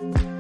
you.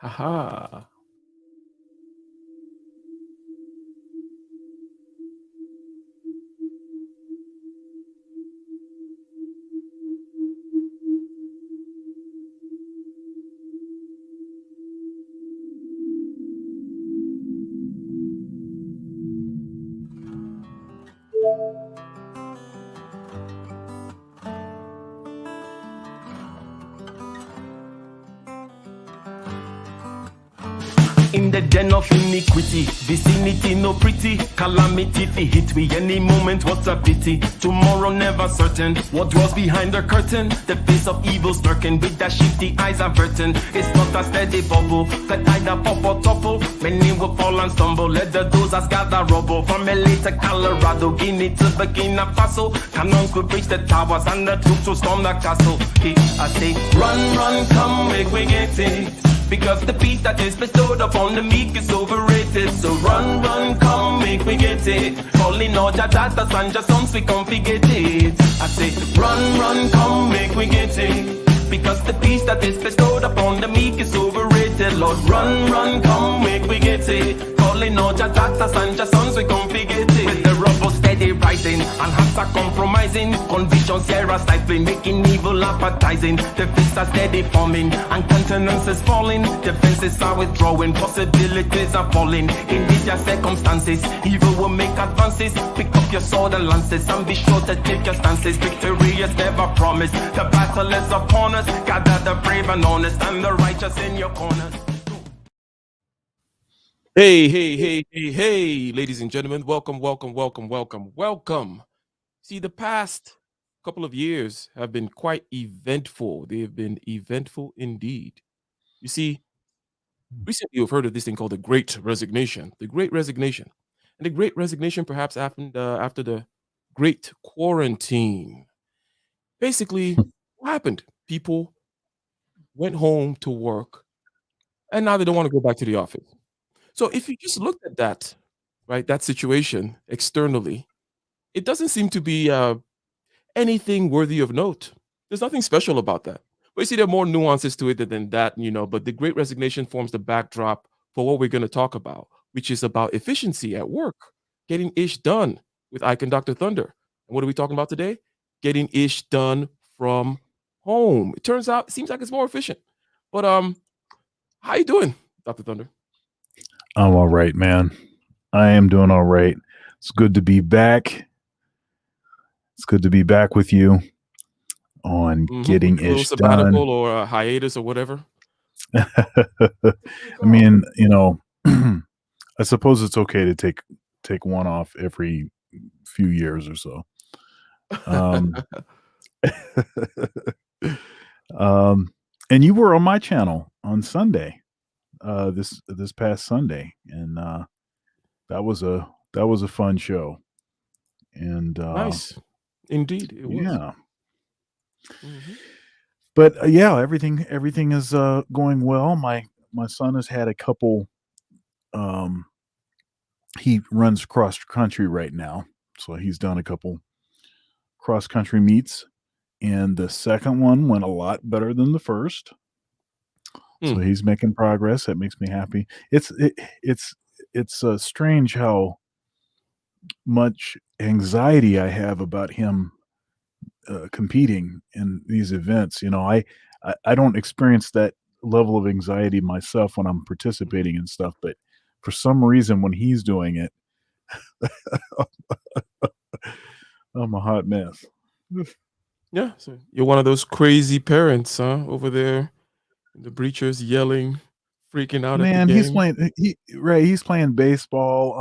Haha. In the den of iniquity, vicinity no pretty, calamity fi hit we any moment, what a pity. Tomorrow never certain, what dwells behind the curtain, the face of evil lurking with that shifty eyes averting. It's not a steady bubble, that either pop or topple, many will fall and stumble, let the dozers gather rubble. From LA to Colorado, Guinea to Burkina Faso, cannons could reach the towers and the troops will storm the castle. I say, run, run, come, make we get it. Because the peace that is bestowed upon the meek is overrated. So run, run, come, make we get it. Calling all your daughters and your sons, we come forget it. I say, run, run, come, make we get it. Because the peace that is bestowed upon the meek is overrated. Lord, run, run, come, make we get it. Calling all your daughters and your sons, we come forget it. With the rubble steady rising, and hearts are compromising. Convictions here are stifling, making evil appetizing. The fists are steady forming, and countenance is falling. Defenses are withdrawing, possibilities are falling. In these your circumstances, evil will make advances. Pick up your sword and lances, and be sure to take your stances. Victory is never promised, the battle is upon us. Gather the brave and honest, and the righteous in your corners. Hey, ladies and gentlemen, welcome. See, the past couple of years have been quite eventful. They have been eventful indeed. You see, recently you've heard of this thing called the Great Resignation. The Great Resignation. And the Great Resignation perhaps happened after the Great Quarantine. Basically, what happened? People went home to work, and now they don't want to go back to the office. So if you just looked at that, right, that situation externally, it doesn't seem to be anything worthy of note. There's nothing special about that. But you see, there are more nuances to it than that, but the Great Resignation forms the backdrop for what we're going to talk about, which is about efficiency at work, getting ish done with Ike and Dr. Thunder. And what are we talking about today? Getting ish done from home. It turns out, it seems like it's more efficient. But how you doing, Dr. Thunder? I'm all right, man. I am doing all right. It's good to be back. It's good to be back with you on getting a little ish sabbatical done. or a hiatus or whatever. I mean, I suppose it's okay to take one off every few years or so. And you were on my channel on Sunday, this past Sunday, and that was a fun show. And Nice, indeed, it was. yeah. But yeah, everything is going well. My son has had a couple. He runs cross country right now, so he's done a couple cross country meets, and the second one went a lot better than the first. So he's making progress. That makes me happy. It's strange how much anxiety I have about him competing in these events. I don't experience that level of anxiety myself when I'm participating in stuff, but for some reason when he's doing it, I'm a hot mess. Yeah, so you're one of those crazy parents, huh? Over there, in the bleachers, yelling, freaking out Man, at the game. he's playing baseball.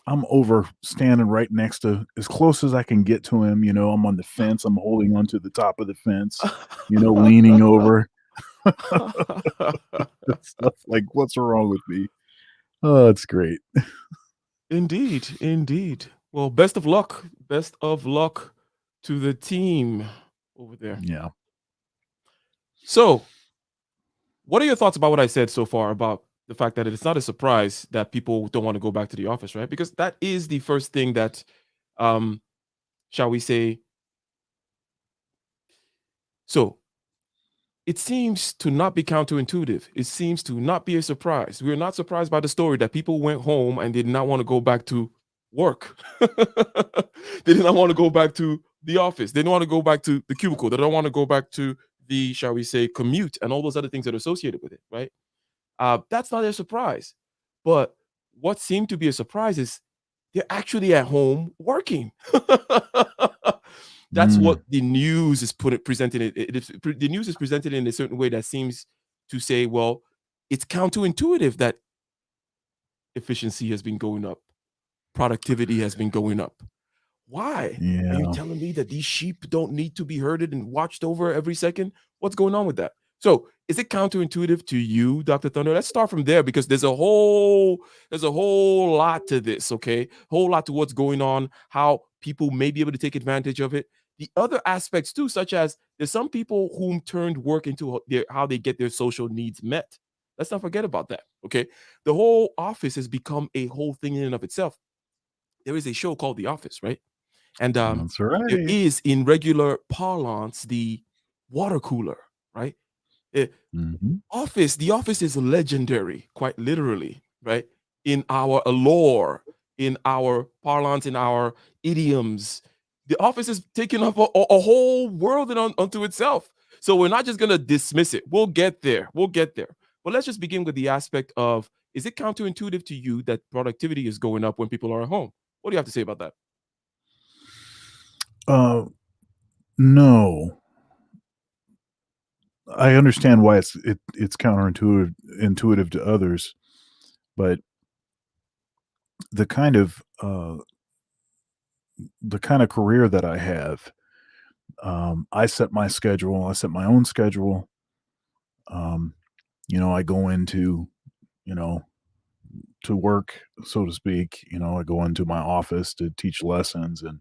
I'm over standing right next to, as close as I can get to him. I'm on the fence. I'm holding onto the top of the fence, leaning over. Stuff like, what's wrong with me? Oh, it's great. Indeed. Well, best of luck. Best of luck to the team over there. Yeah. So, what are your thoughts about what I said so far about the fact that it's not a surprise that people don't want to go back to the office, right? Because that is the first thing that, shall we say, so it seems to not be counterintuitive. It seems to not be a surprise. We're not surprised by the story that people went home and did not want to go back to work. They did not want to go back to the office. They didn't want to go back to the cubicle. They don't want to go back to the, shall we say, commute and all those other things that are associated with it, right? That's not a surprise. But what seemed to be a surprise is they're actually at home working. That's what Mm, the news is presented. The news is presented in a certain way that seems to say, well, it's counterintuitive that efficiency has been going up, productivity has been going up. Why? Are you yeah. telling me that these sheep don't need to be herded and watched over every second? What's going on with that? So, is it counterintuitive to you, Dr. Thunder? Let's start from there because there's a whole lot to this, okay? Whole lot to what's going on, how people may be able to take advantage of it. The other aspects too, such as there's some people whom turned work into how they get their social needs met. Let's not forget about that, okay? The whole office has become a whole thing in and of itself. There is a show called The Office, right? And That's there right. is, in regular parlance, the water cooler, right? Eh, Mhm. the office is legendary, quite literally, right? In our lore, in our parlance, in our idioms, the office is taking up a whole world unto itself. So we're not just going to dismiss it. We'll get there. We'll get there. But let's just begin with the aspect of, is it counterintuitive to you that productivity is going up when people are at home? What do you have to say about that? Uh, no. I understand why it's intuitive to others, but the kind of, uh the kind of career that I have, I set my schedule, I set my own schedule. Um, I go into, you know, to work, so to speak. I go into my office to teach lessons, and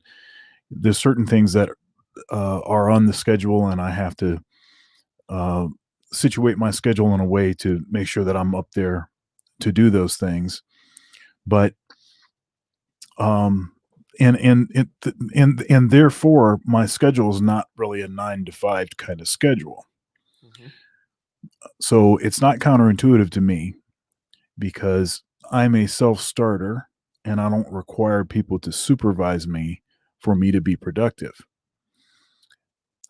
there's certain things that are on the schedule, and I have to uh, situate my schedule in a way to make sure that I'm up there to do those things. But um, and therefore, my schedule is not really a 9 to 5 kind of schedule. Mhm. So it's not counterintuitive to me because I'm a self starter and I don't require people to supervise me for me to be productive.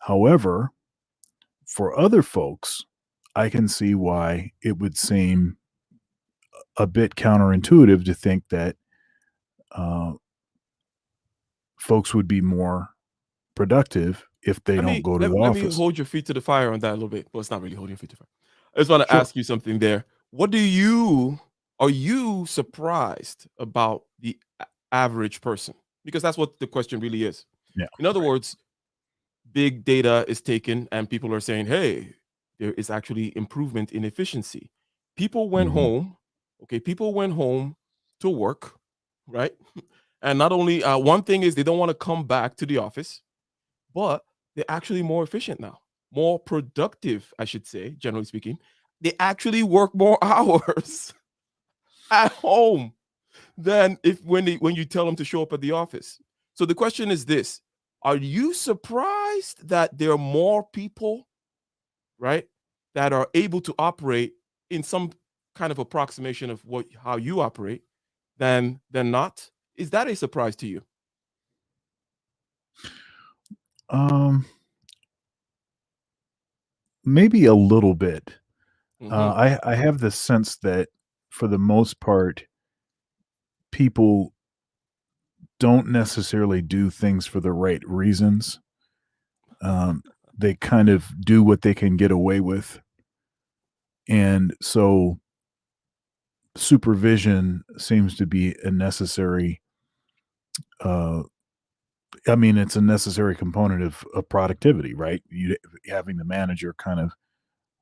However, for other folks, I can see why it would seem a bit counterintuitive to think that uh, folks would be more productive if they Let don't me go to let, the let me office. hold your feet to the fire on that a little bit. Well, it's not really holding your feet to the fire. I just want to Sure. ask you something there. What do you Are you surprised about the average person? Because that's what the question really is. Yeah. In other Right. words, big data is taken and people are saying, hey, there is actually improvement in efficiency. People went Mhm. home, okay, people went home to work, right? And not only one thing is they don't want to come back to the office, but they're actually more efficient now, more productive, I should say, generally speaking. They actually work more hours at home than if when you tell them to show up at the office. So the question is this: are you surprised that there are more people, right, that are able to operate in some kind of approximation of what how you operate than not? Is that a surprise to you? Um, Maybe a little bit. Hmm. I have the sense that for the most part, people don't necessarily do things for the right reasons. Um, they kind of do what they can get away with, and so supervision seems to be a necessary. Uh, I mean, it's a necessary component of productivity, right? You having the manager kind of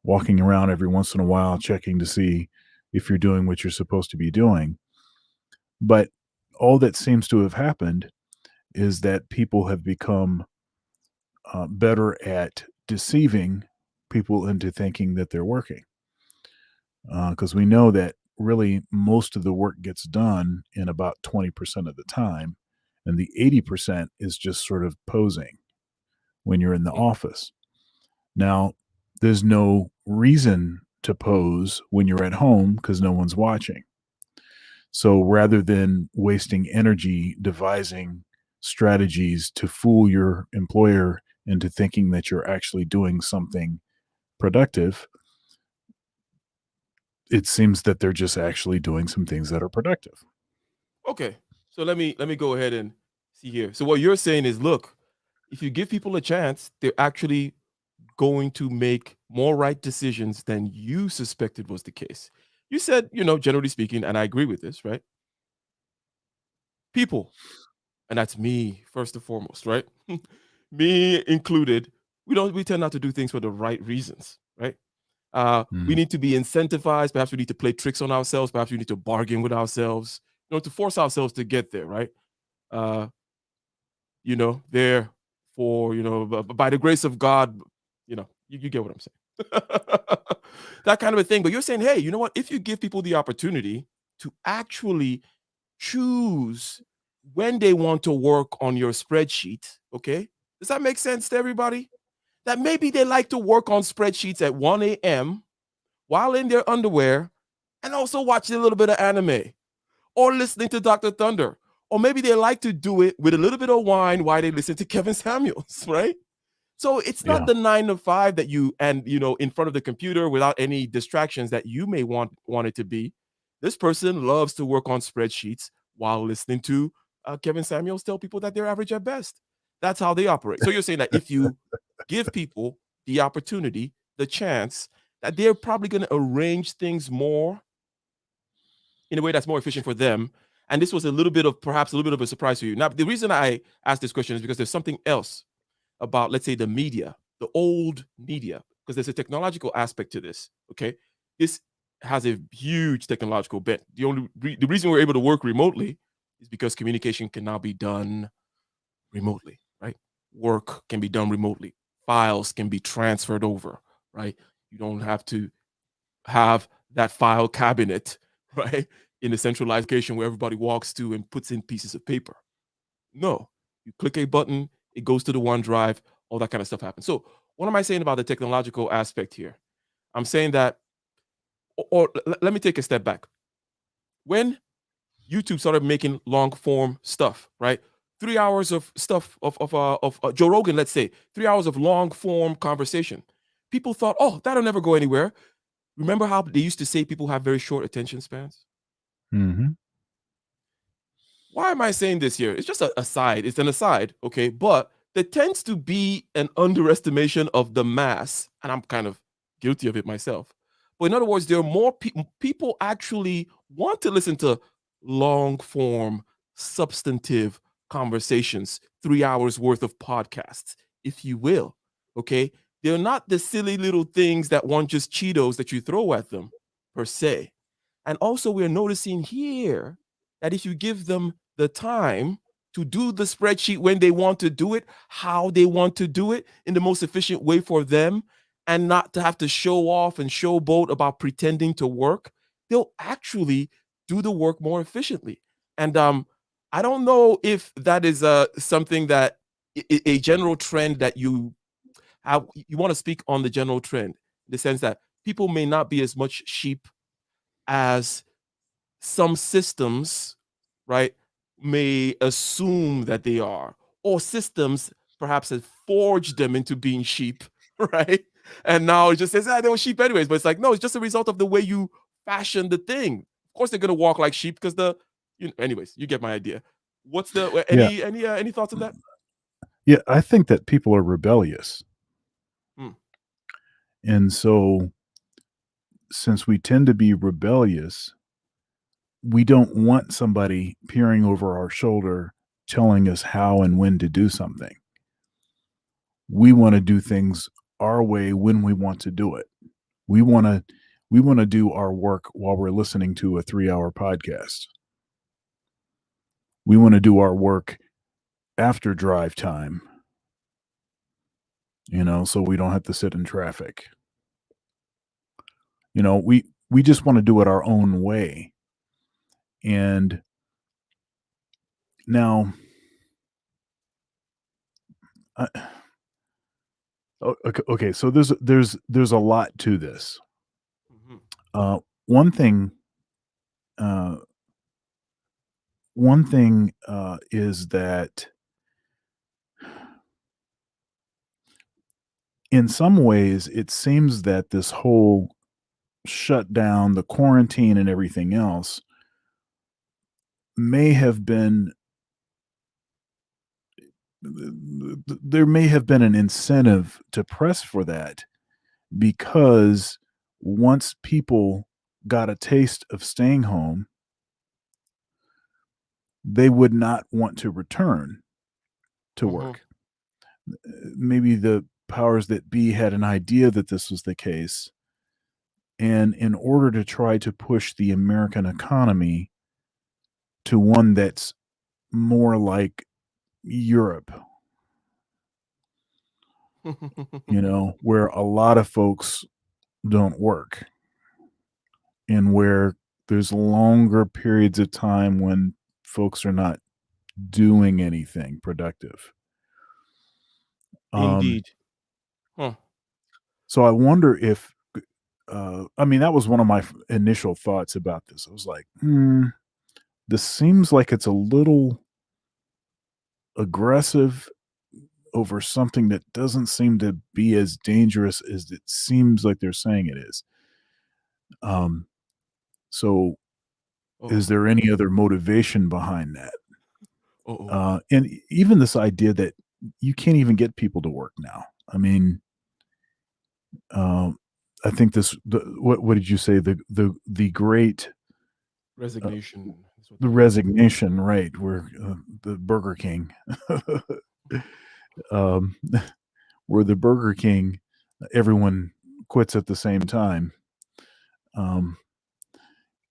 walking around every once in a while, checking to see if you're doing what you're supposed to be doing. But all that seems to have happened is that people have become better at deceiving people into thinking that they're working. Because we know that really most of the work gets done in about 20% of the time. And the 80% is just sort of posing when you're in the office. Now, there's no reason to pose when you're at home because no one's watching. So rather than wasting energy devising strategies to fool your employer into thinking that you're actually doing something productive, it seems that they're just actually doing some things that are productive. Okay. So let me go ahead and see here. So what you're saying is, look, if you give people a chance, they're actually going to make more right decisions than you suspected was the case. You said, generally speaking, and I agree with this, right? People, and that's me first and foremost, right? Me included, we tend not to do things for the right reasons, right? We Mm. need to be incentivized. Perhaps we need to play tricks on ourselves. Perhaps we need to bargain with ourselves, to force ourselves to get there, right? Uh, there for, by the grace of God, you get what I'm saying. That kind of a thing. But you're saying, hey, you know what? If you give people the opportunity to actually choose when they want to work on your spreadsheet, okay? Does that make sense to everybody? That maybe they like to work on spreadsheets at 1 a.m. while in their underwear and also watch a little bit of anime or listening to Dr. Thunder. Or maybe they like to do it with a little bit of wine while they listen to Kevin Samuels, right? So it's not Yeah. the 9 to 5 that in front of the computer without any distractions that you may want it to be. This person loves to work on spreadsheets while listening to Kevin Samuels tell people that they're average at best. That's how they operate. So you're saying that if you give people the opportunity, the chance, that they're probably going to arrange things more in a way that's more efficient for them. And this was perhaps a little bit of a surprise to you. Now, the reason I asked this question is because there's something else about, let's say, the media, the old media, because there's a technological aspect to this. Okay, this has a huge technological bent. The reason we're able to work remotely is because communication can now be done remotely, right? Work can be done remotely. Files can be transferred over, right? You don't have to have that file cabinet, right, in a centralized location where everybody walks to and puts in pieces of paper. No, you click a button, it goes to the OneDrive, all that kind of stuff happens. So, what am I saying about the technological aspect here? I'm saying that, let me take a step back. When YouTube started making long form stuff, right? 3 hours of stuff of Joe Rogan, let's say 3 hours of long form conversation. People thought, oh, that'll never go anywhere. Remember how they used to say people have very short attention spans? Hmm. Why am I saying this here? It's just an aside. It's an aside, okay? But there tends to be an underestimation of the mass, and I'm kind of guilty of it myself. But in other words, there are more people actually want to listen to long form, substantive conversations, 3 hours worth of podcasts, if you will. Okay. They're not the silly little things that want just Cheetos that you throw at them, per se. And also, we're noticing here that if you give them the time to do the spreadsheet when they want to do it, how they want to do it in the most efficient way for them, and not to have to show off and showboat about pretending to work, they'll actually do the work more efficiently. And I don't know if that is something that a general trend that you want to speak on the general trend, in the sense that people may not be as much sheep as some systems, right, may assume that they are, or systems perhaps have forged them into being sheep, right? And now it just says, they were sheep anyways. But it's like, no, it's just a result of the way you fashion the thing. Of course, they're gonna walk like sheep because anyways, you get my idea. What's the Yeah. any thoughts on that? Yeah. I think that people are rebellious. Hmm. And so, since we tend to be rebellious, we don't want somebody peering over our shoulder telling us how and when to do something. We want to do things our way when we want to do it. We want to do our work while we're listening to a 3-hour podcast. We want to do our work after drive time, so we don't have to sit in traffic. We just want to do it our own way. And now, I, Okay, so there's a lot to this. Mhm. One thing, uh, is that in some ways, it seems that this whole shutdown, the quarantine, and everything else may have been there may have been an incentive to press for that because once people got a taste of staying home, they would not want to return to Mhm. work. Maybe the powers that be had an idea that this was the case. And in order to try to push the American economy to one that's more like Europe, where a lot of folks don't work and where there's longer periods of time when folks are not doing anything productive. Um, Indeed. Huh. so I wonder if, I mean, that was one of my initial thoughts about this. I was like, this seems like it's a little aggressive over something that doesn't seem to be as dangerous as it seems like they're saying it is. Um, so is Uh-oh. there any other motivation behind that? Uh-oh. And even this idea that you can't even get people to work now. I mean, um, I think what did you say? The great Resignation is what the they call it. resignation, right? Where the Burger King, um, where the Burger King, everyone quits at the same time. Um,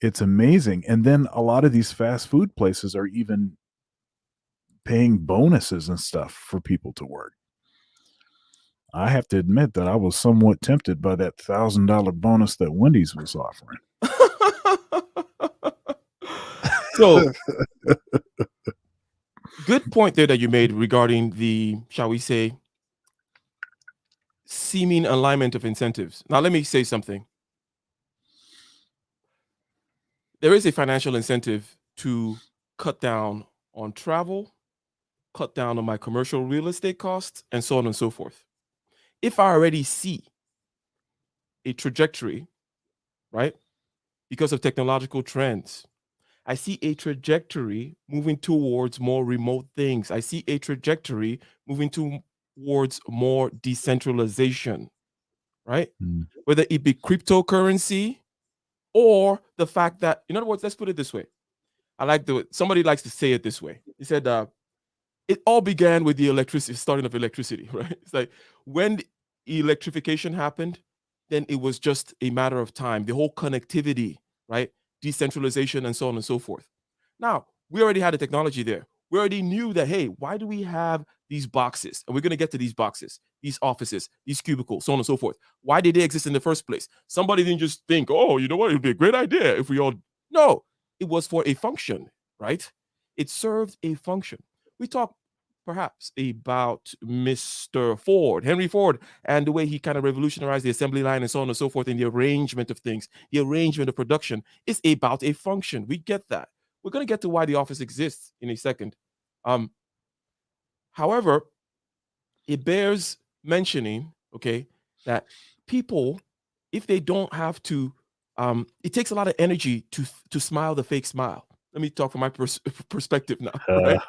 it's amazing, and then a lot of these fast food places are even paying bonuses and stuff for people to work. I have to admit that I was somewhat tempted by that $1,000 bonus that Wendy's was offering. So, good point there that you made regarding the, shall we say, seeming alignment of incentives. Now, let me say something. There is a financial incentive to cut down on travel, cut down on my commercial real estate costs, and so on and so forth. If I already see a trajectory, right, because of technological trends, I see a trajectory moving towards more remote things. I see a trajectory moving towards more decentralization, right? Mm. Whether it be cryptocurrency or the fact that, in other words, let's put it this way. Somebody likes to say it this way. He said, it all began with the electricity, starting of electricity, right? It's like when electrification happened, then it was just a matter of time. The whole connectivity, right? Decentralization and so on and so forth. Now, we already had the technology there. We already knew that, hey, why do we have these boxes? And we're going to get to these boxes, these offices, these cubicles, so on and so forth. Why did they exist in the first place? Somebody didn't just think, oh, you know what? It would be a great idea if we all. No, it was for a function, right? It served a function. We talk perhaps about Mr. Ford, Henry Ford, and the way he kind of revolutionized the assembly line and so on and so forth in the arrangement of things, the arrangement of production is about a function. We get that. We're going to get to why the office exists in a second. Um, However, it bears mentioning, okay, that people, if they don't have to, it takes a lot of energy to smile the fake smile. Let me talk from my perspective now, right?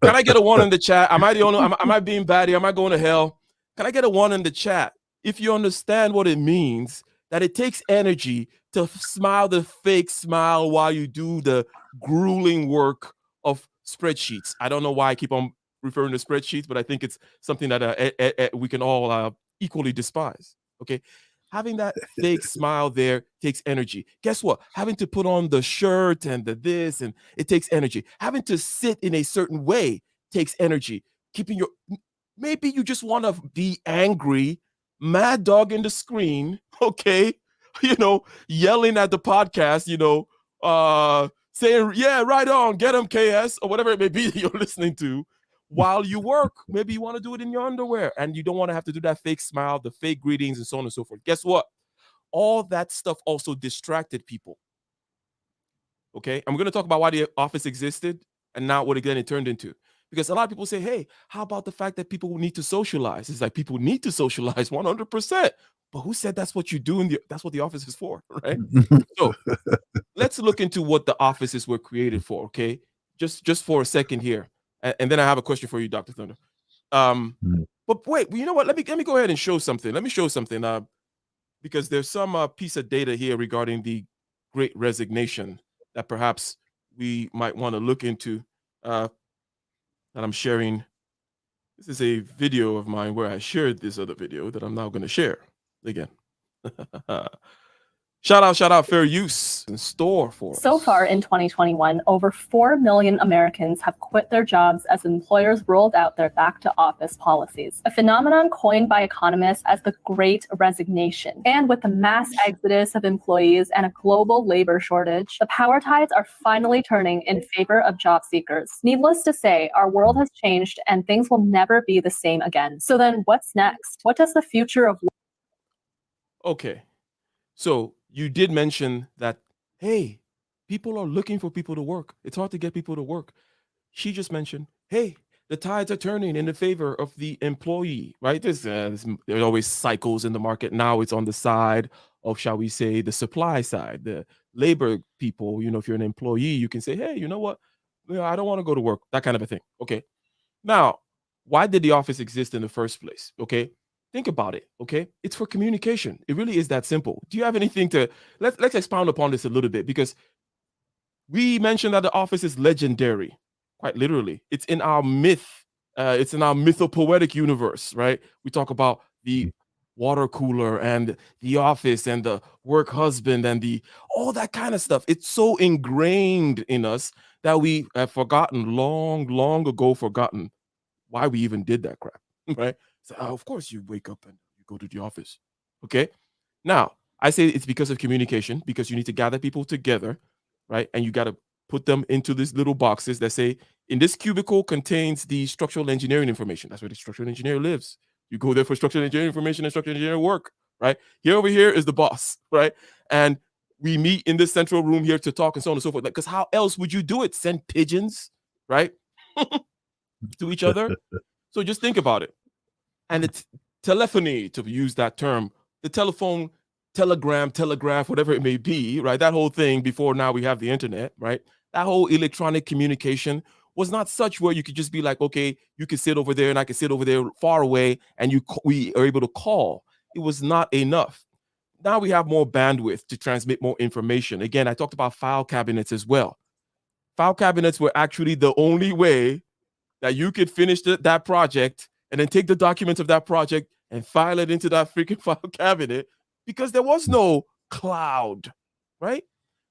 Can I get a one in the chat? Am I the only? Am I being bad here? Am I going to hell? Can I get a one in the chat? If you understand what it means, that it takes energy to smile the fake smile while you do the grueling work of spreadsheets. I don't know why I keep on referring to spreadsheets, but I think it's something that we can all equally despise. Okay. Having that fake smile there takes energy. Guess what? Having to put on the shirt and the this, and it takes energy. Having to sit in a certain way takes energy. Keeping your maybe you just want to be angry, mad dog in the screen, okay? Yelling at the podcast, saying, yeah, right on, get him, KS, or whatever it may be that you're listening to. while you work. Maybe you want to do it in your underwear and you don't want to have to do that fake smile, the fake greetings, and so on and so forth. Guess what? All that stuff also distracted people. Okay. I'm going to talk about why the office existed and not what again it turned into. Because a lot of people say, hey, how about the fact that people need to socialize? It's like people need to socialize 100%. But who said that's what you do? That's what the office is for, right? So let's look into what the offices were created for, okay? Just for a second here. And then I have a question for you, Dr. Thunder. Mm. But wait, you know what? Let me go ahead and show something. Let me show something. Because there's some piece of data here regarding the Great Resignation that perhaps we might want to look into. That I'm sharing. This is a video of mine where I shared this other video that I'm now going to share again. Shout out, fair use in store for So us. far in 2021, over 4 million Americans have quit their jobs as employers rolled out their back to office policies, a phenomenon coined by economists as the Great Resignation. And with the mass exodus of employees and a global labor shortage, the power tides are finally turning in favor of job seekers. Needless to say, our world has changed and things will never be the same again. So then what's next? What does the future of Okay. So you did mention that, hey, people are looking for people to work. It's hard to get people to work. She just mentioned, hey, the tides are turning in the favor of the employee, right? There's always cycles in the market. Now it's on the side of, shall we say, the supply side, the labor people. If you're an employee, you can say, hey, you know what? I don't want to go to work, that kind of a thing. Okay. Now, why did the office exist in the first place? Okay. Think about it. Okay. It's for communication. It really is that simple. Do you have anything to let's expound upon this a little bit, because we mentioned that the office is legendary, quite literally. It's in our myth. It's in our mythopoetic universe, right? We talk about the water cooler and the office and the work husband and the all that kind of stuff. It's so ingrained in us that we have forgotten, long ago forgotten why we even did that crap, right? So, of course, you wake up and you go to the office. Okay. Now, I say it's because of communication, because you need to gather people together, right? And you got to put them into these little boxes that say, in this cubicle contains the structural engineering information. That's where the structural engineer lives. You go there for structural engineering information and structural engineering work, right? Here over here is the boss, right? And we meet in this central room here to talk and so on and so forth. Because how else would you do it? Send pigeons, right? To each other. So just think about it. And it's telephony, to use that term, the telephone, telegram, telegraph, whatever it may be, right? That whole thing before now we have the internet, right? That whole electronic communication was not such where you could just be like, okay, you can sit over there and I can sit over there far away and we are able to call. It was not enough. Now we have more bandwidth to transmit more information. Again, I talked about file cabinets as well. File cabinets were actually the only way that you could finish that project and then take the documents of that project and file it into that freaking file cabinet, because there was no cloud, right?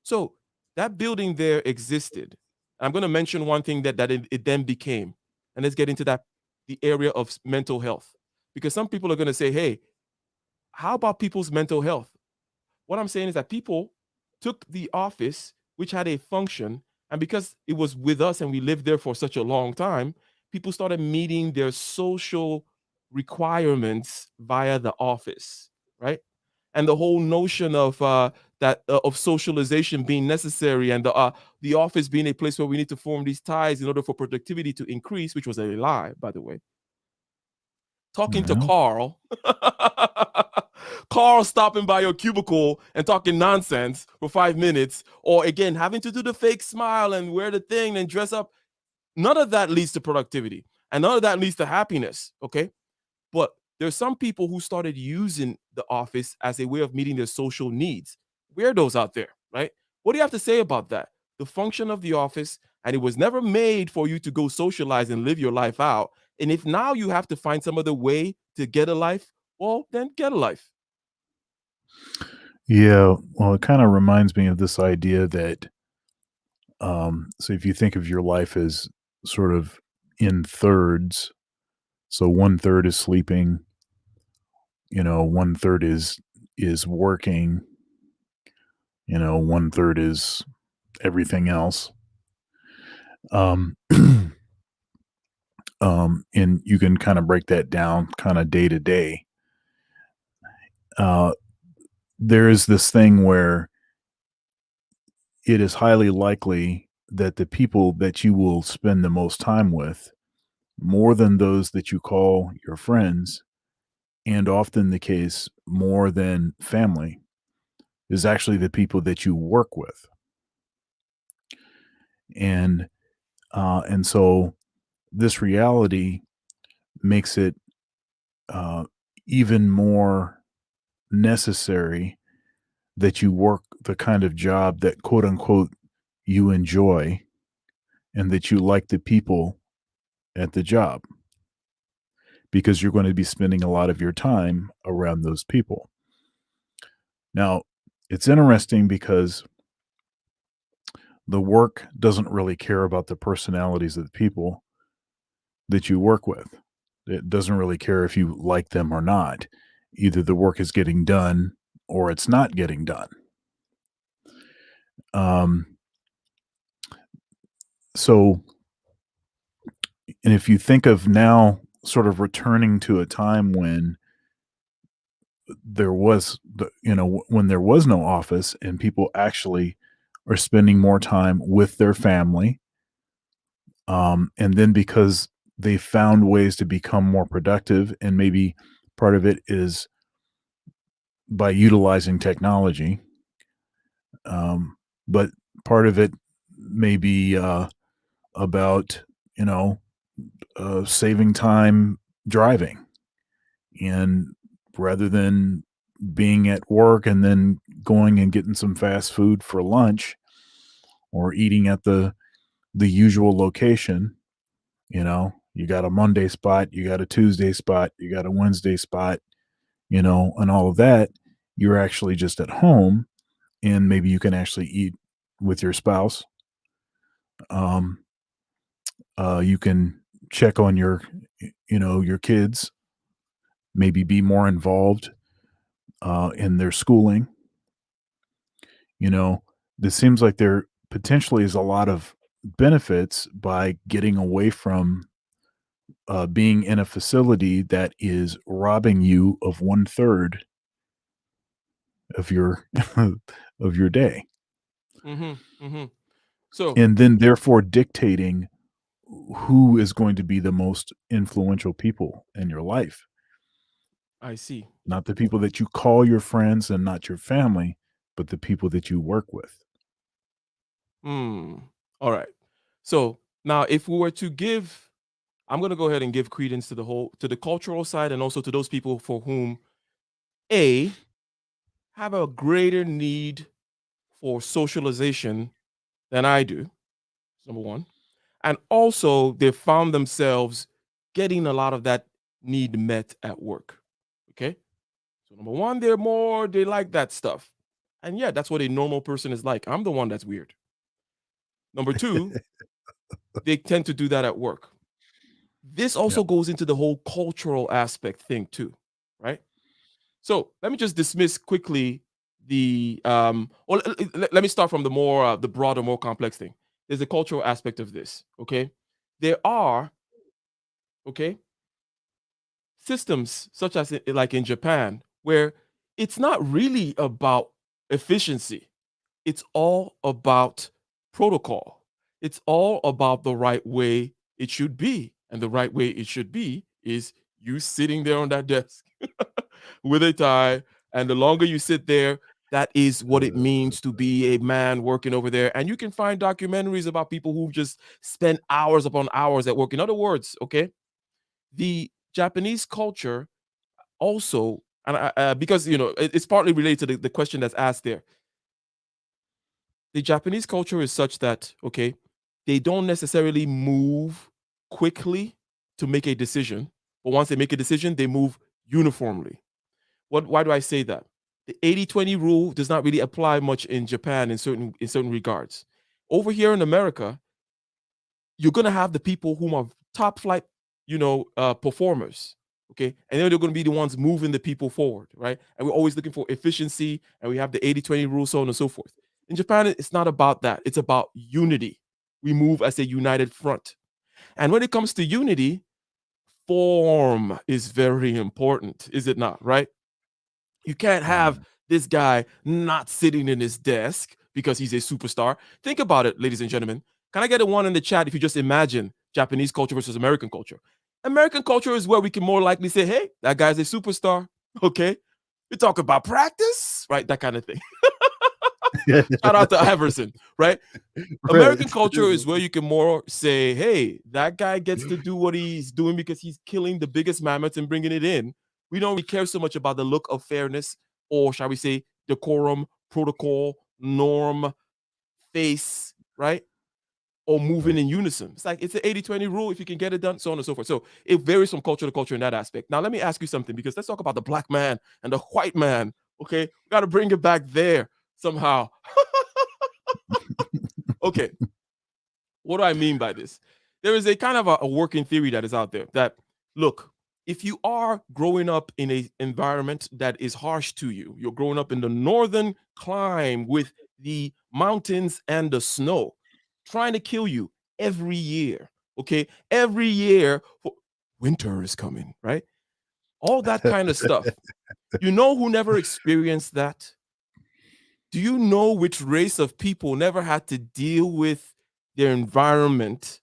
So that building there existed. I'm going to mention one thing that it then became, and let's get into the area of mental health, because some people are going to say, hey, how about people's mental health? What I'm saying is that people took the office, which had a function, and because it was with us and we lived there for such a long time, people started meeting their social requirements via the office, right? And the whole notion of of socialization being necessary, and the office being a place where we need to form these ties in order for productivity to increase, which was a lie, by the way. Talking to Well, Carl, Carl stopping by your cubicle and talking nonsense for 5 minutes, or again, having to do the fake smile and wear the thing and dress up. None of that leads to productivity and none of that leads to happiness. Okay. But there's some people who started using the office as a way of meeting their social needs. Weirdos out there, right? What do you have to say about that? The function of the office, and it was never made for you to go socialize and live your life out. And if now you have to find some other way to get a life, well, then get a life. yeah. Well, it kind of reminds me of this idea that, so if you think of your life as sort of in thirds, so one third is sleeping, one third is working, one third is everything else. Um, And you can kind of break that down kind of day to day. There is this thing where it is highly likely that the people that you will spend the most time with, more than those that you call your friends, and often the case more than family, is actually the people that you work with. And and so this reality makes it uh, even more necessary that you work the kind of job that quote unquote you enjoy and that you like the people at the job, because you're going to be spending a lot of your time around those people. Now, it's interesting because the work doesn't really care about the personalities of the people that you work with. It doesn't really care if you like them or not. Either the work is getting done or it's not getting done. Um, so, and if you think of now sort of returning to a time when there was when there was no office and people actually are spending more time with their family, and then because they found ways to become more productive, and maybe part of it is by utilizing technology, but part of it may be about you know saving time driving, and rather than being at work and then going and getting some fast food for lunch or eating at the usual location, you got a Monday spot, you got a Tuesday spot, you got a Wednesday spot, and all of that. You're actually just at home, and maybe you can actually eat with your spouse. Um, you can check on your kids, maybe be more involved in their schooling. You know, this seems like there potentially is a lot of benefits by getting away from being in a facility that is robbing you of one third of your of your day, Mhm, mhm. So, and then therefore dictating who is going to be the most influential people in your life. I see. Not the people that you call your friends and not your family, but the people that you work with. Hmm. Alright. So, now if we were to give I'm gonna go ahead and give credence to the cultural side and also to those people for whom, A, have a greater need for socialization than I do, number 1. And also, they found themselves getting a lot of that need met at work. Okay? So number 1, they like that stuff. And yeah, that's what a normal person is like. I'm the one that's weird. Number 2, they tend to do that at work. This Yeah. also goes into the whole cultural aspect thing too, right? So let me just dismiss quickly let me start from the broader, more complex thing. There's a cultural aspect of this, okay? There are, okay, systems such as like in Japan where it's not really about efficiency. It's all about protocol. It's all about the right way it should be. And the right way it should be is you sitting there on that desk with a tie. And the longer you sit there, that is what it Uh, means to be a man working over there. And you can find documentaries about people who just spend hours upon hours at work. In other words, okay, the Japanese culture also, and because it's partly related to the question that's asked there. The Japanese culture is such that, okay, they don't necessarily move quickly to make a decision, but once they make a decision, they move uniformly. Why do I say that? The 80-20 rule does not really apply much in Japan in certain regards. Over here in America, you're gonna have the people who are top flight, performers. Okay. And then they're gonna be the ones moving the people forward, right? And we're always looking for efficiency, and we have the 80-20 rule, so on and so forth. In Japan, it's not about that. It's about unity. We move as a united front. And when it comes to unity, form is very important, is it not, right? You can't have this guy not sitting in his desk because he's a superstar. Think about it, ladies and gentlemen. Can I get a one in the chat if you just imagine Japanese culture versus American culture? American culture is where we can more likely say, hey, that guy's a superstar. Okay. We talk about practice, right? That kind of thing. Shout out to Iverson, right? American Right. culture is where you can more say, hey, that guy gets to do what he's doing because he's killing the biggest mammoths and bringing it in. We don't really care so much about the look of fairness, or shall we say decorum, protocol, norm, face, right? Or moving in unison. It's like it's an 80-20 rule. If you can get it done, so on and so forth. So it varies from culture to culture in that aspect. Now, let me ask you something, because let's talk about the black man and the white man. Okay. We got to bring it back there somehow. Okay. What do I mean by this? There is a kind of a working theory that is out there that, look, if you are growing up in an environment that is harsh to you, you're growing up in the northern clime with the mountains and the snow trying to kill you every year. Okay. Every year, winter is coming, right? All that kind of stuff. You know who never experienced that? Do you know which race of people never had to deal with their environment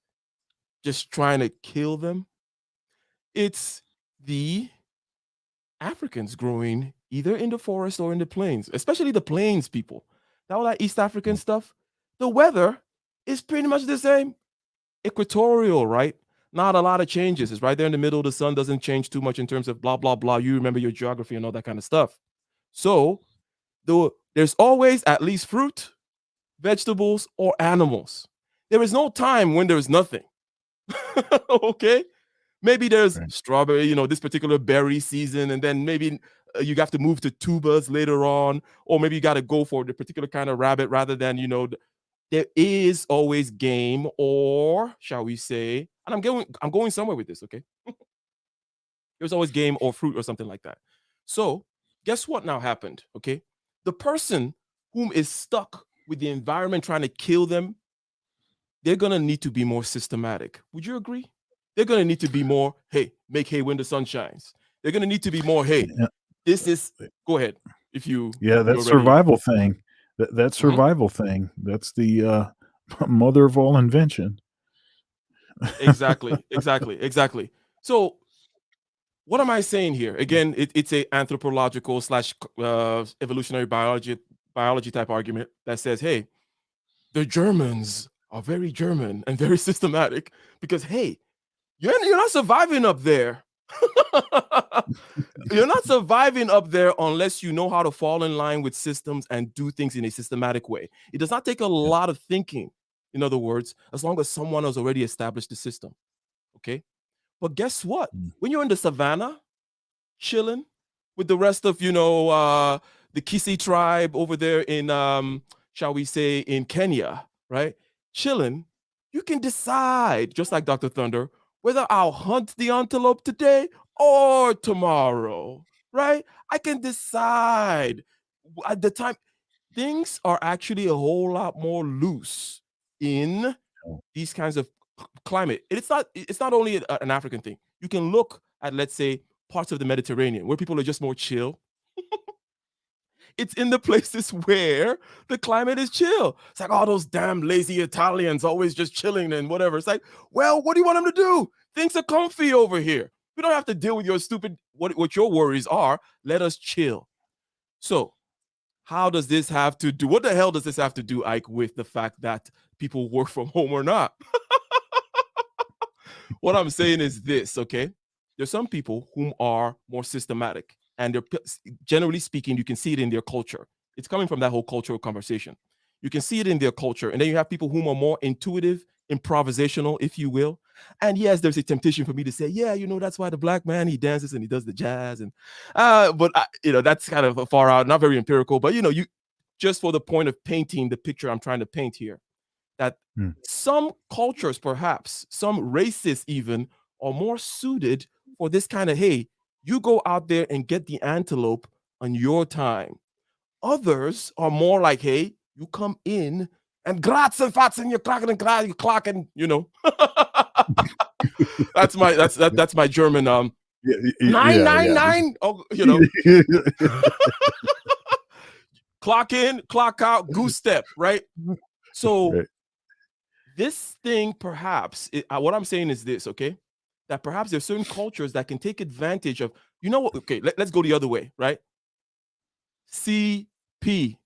just trying to kill them? It's the Africans growing either in the forest or in the plains, especially the plains people. All that East African stuff, the weather is pretty much the same. Equatorial, right? Not a lot of changes. It's right there in the middle. The sun doesn't change too much in terms of blah, blah, blah. You remember your geography and all that kind of stuff. So there's always at least fruit, vegetables, or animals. There is no time when there's nothing. Okay. Maybe there's Right. strawberry, this particular berry season, and then maybe you have to move to tubers later on, or maybe you got to go for the particular kind of rabbit rather than, there is always game, or shall we say, and I'm going somewhere with this, okay? There's always game or fruit or something like that. So, guess what now happened, okay? The person whom is stuck with the environment trying to kill them, they're going to need to be more systematic. Would you agree? They're going to need to be more, hey, make hay when the sun shines. They're going to need to be more, hey, Yeah. this is, go ahead if you Yeah, that you're ready. survival thing. That Mhm. survival thing. That's the mother of all invention. Exactly, exactly, exactly. So, what am I saying here? Again, it's a anthropological slash evolutionary biology type argument that says, hey, the Germans are very German and very systematic because, hey, you're not surviving up there. You're not surviving up there unless you know how to fall in line with systems and do things in a systematic way. It does not take a Yeah. lot of thinking, in other words, as long as someone has already established the system. Okay. But guess what? Mm. When you're in the savannah, chilling with the rest of the Kisi tribe over there in shall we say in Kenya, right? Chilling, you can decide, just like Dr. Thunder, whether I'll hunt the antelope today or tomorrow, right? I can decide at the time. Things are actually a whole lot more loose in Oh. these kinds of climate. It's not only an African thing. You can look at, let's say, parts of the Mediterranean where people are just more chill. It's in the places where the climate is chill. It's like all those damn lazy Italians always just chilling and whatever. It's like, well, what do you want them to do? Things are comfy over here. We don't have to deal with your stupid what your worries are. Let us chill. So, how does this have to do? What the hell does this have to do, Ike, with the fact that people work from home or not? What I'm saying is this, okay? There's some people whom are more systematic, and generally speaking, you can see it in their culture. It's coming from that whole cultural conversation. You can see it in their culture, and then you have people whom are more intuitive, improvisational, if you will. And yes, there's a temptation for me to say, yeah, that's why the black man he dances and he does the jazz, and but that's kind of a far out, not very empirical. But you just for the point of painting the picture I'm trying to paint here, that Mm. some cultures, perhaps some races even, are more suited for this kind of, hey, you go out there and get the antelope on your time. Others are more like, hey, you come in and grats and fats and you're clocking and clocking, That's my German Yeah, nine yeah, nine yeah. nine. Oh, clock in, clock out, goose step, right? So Right. this thing, perhaps, what I'm saying is this, okay? That perhaps there's certain cultures that can take advantage of, you know what? Okay, let's go the other way, right? CP,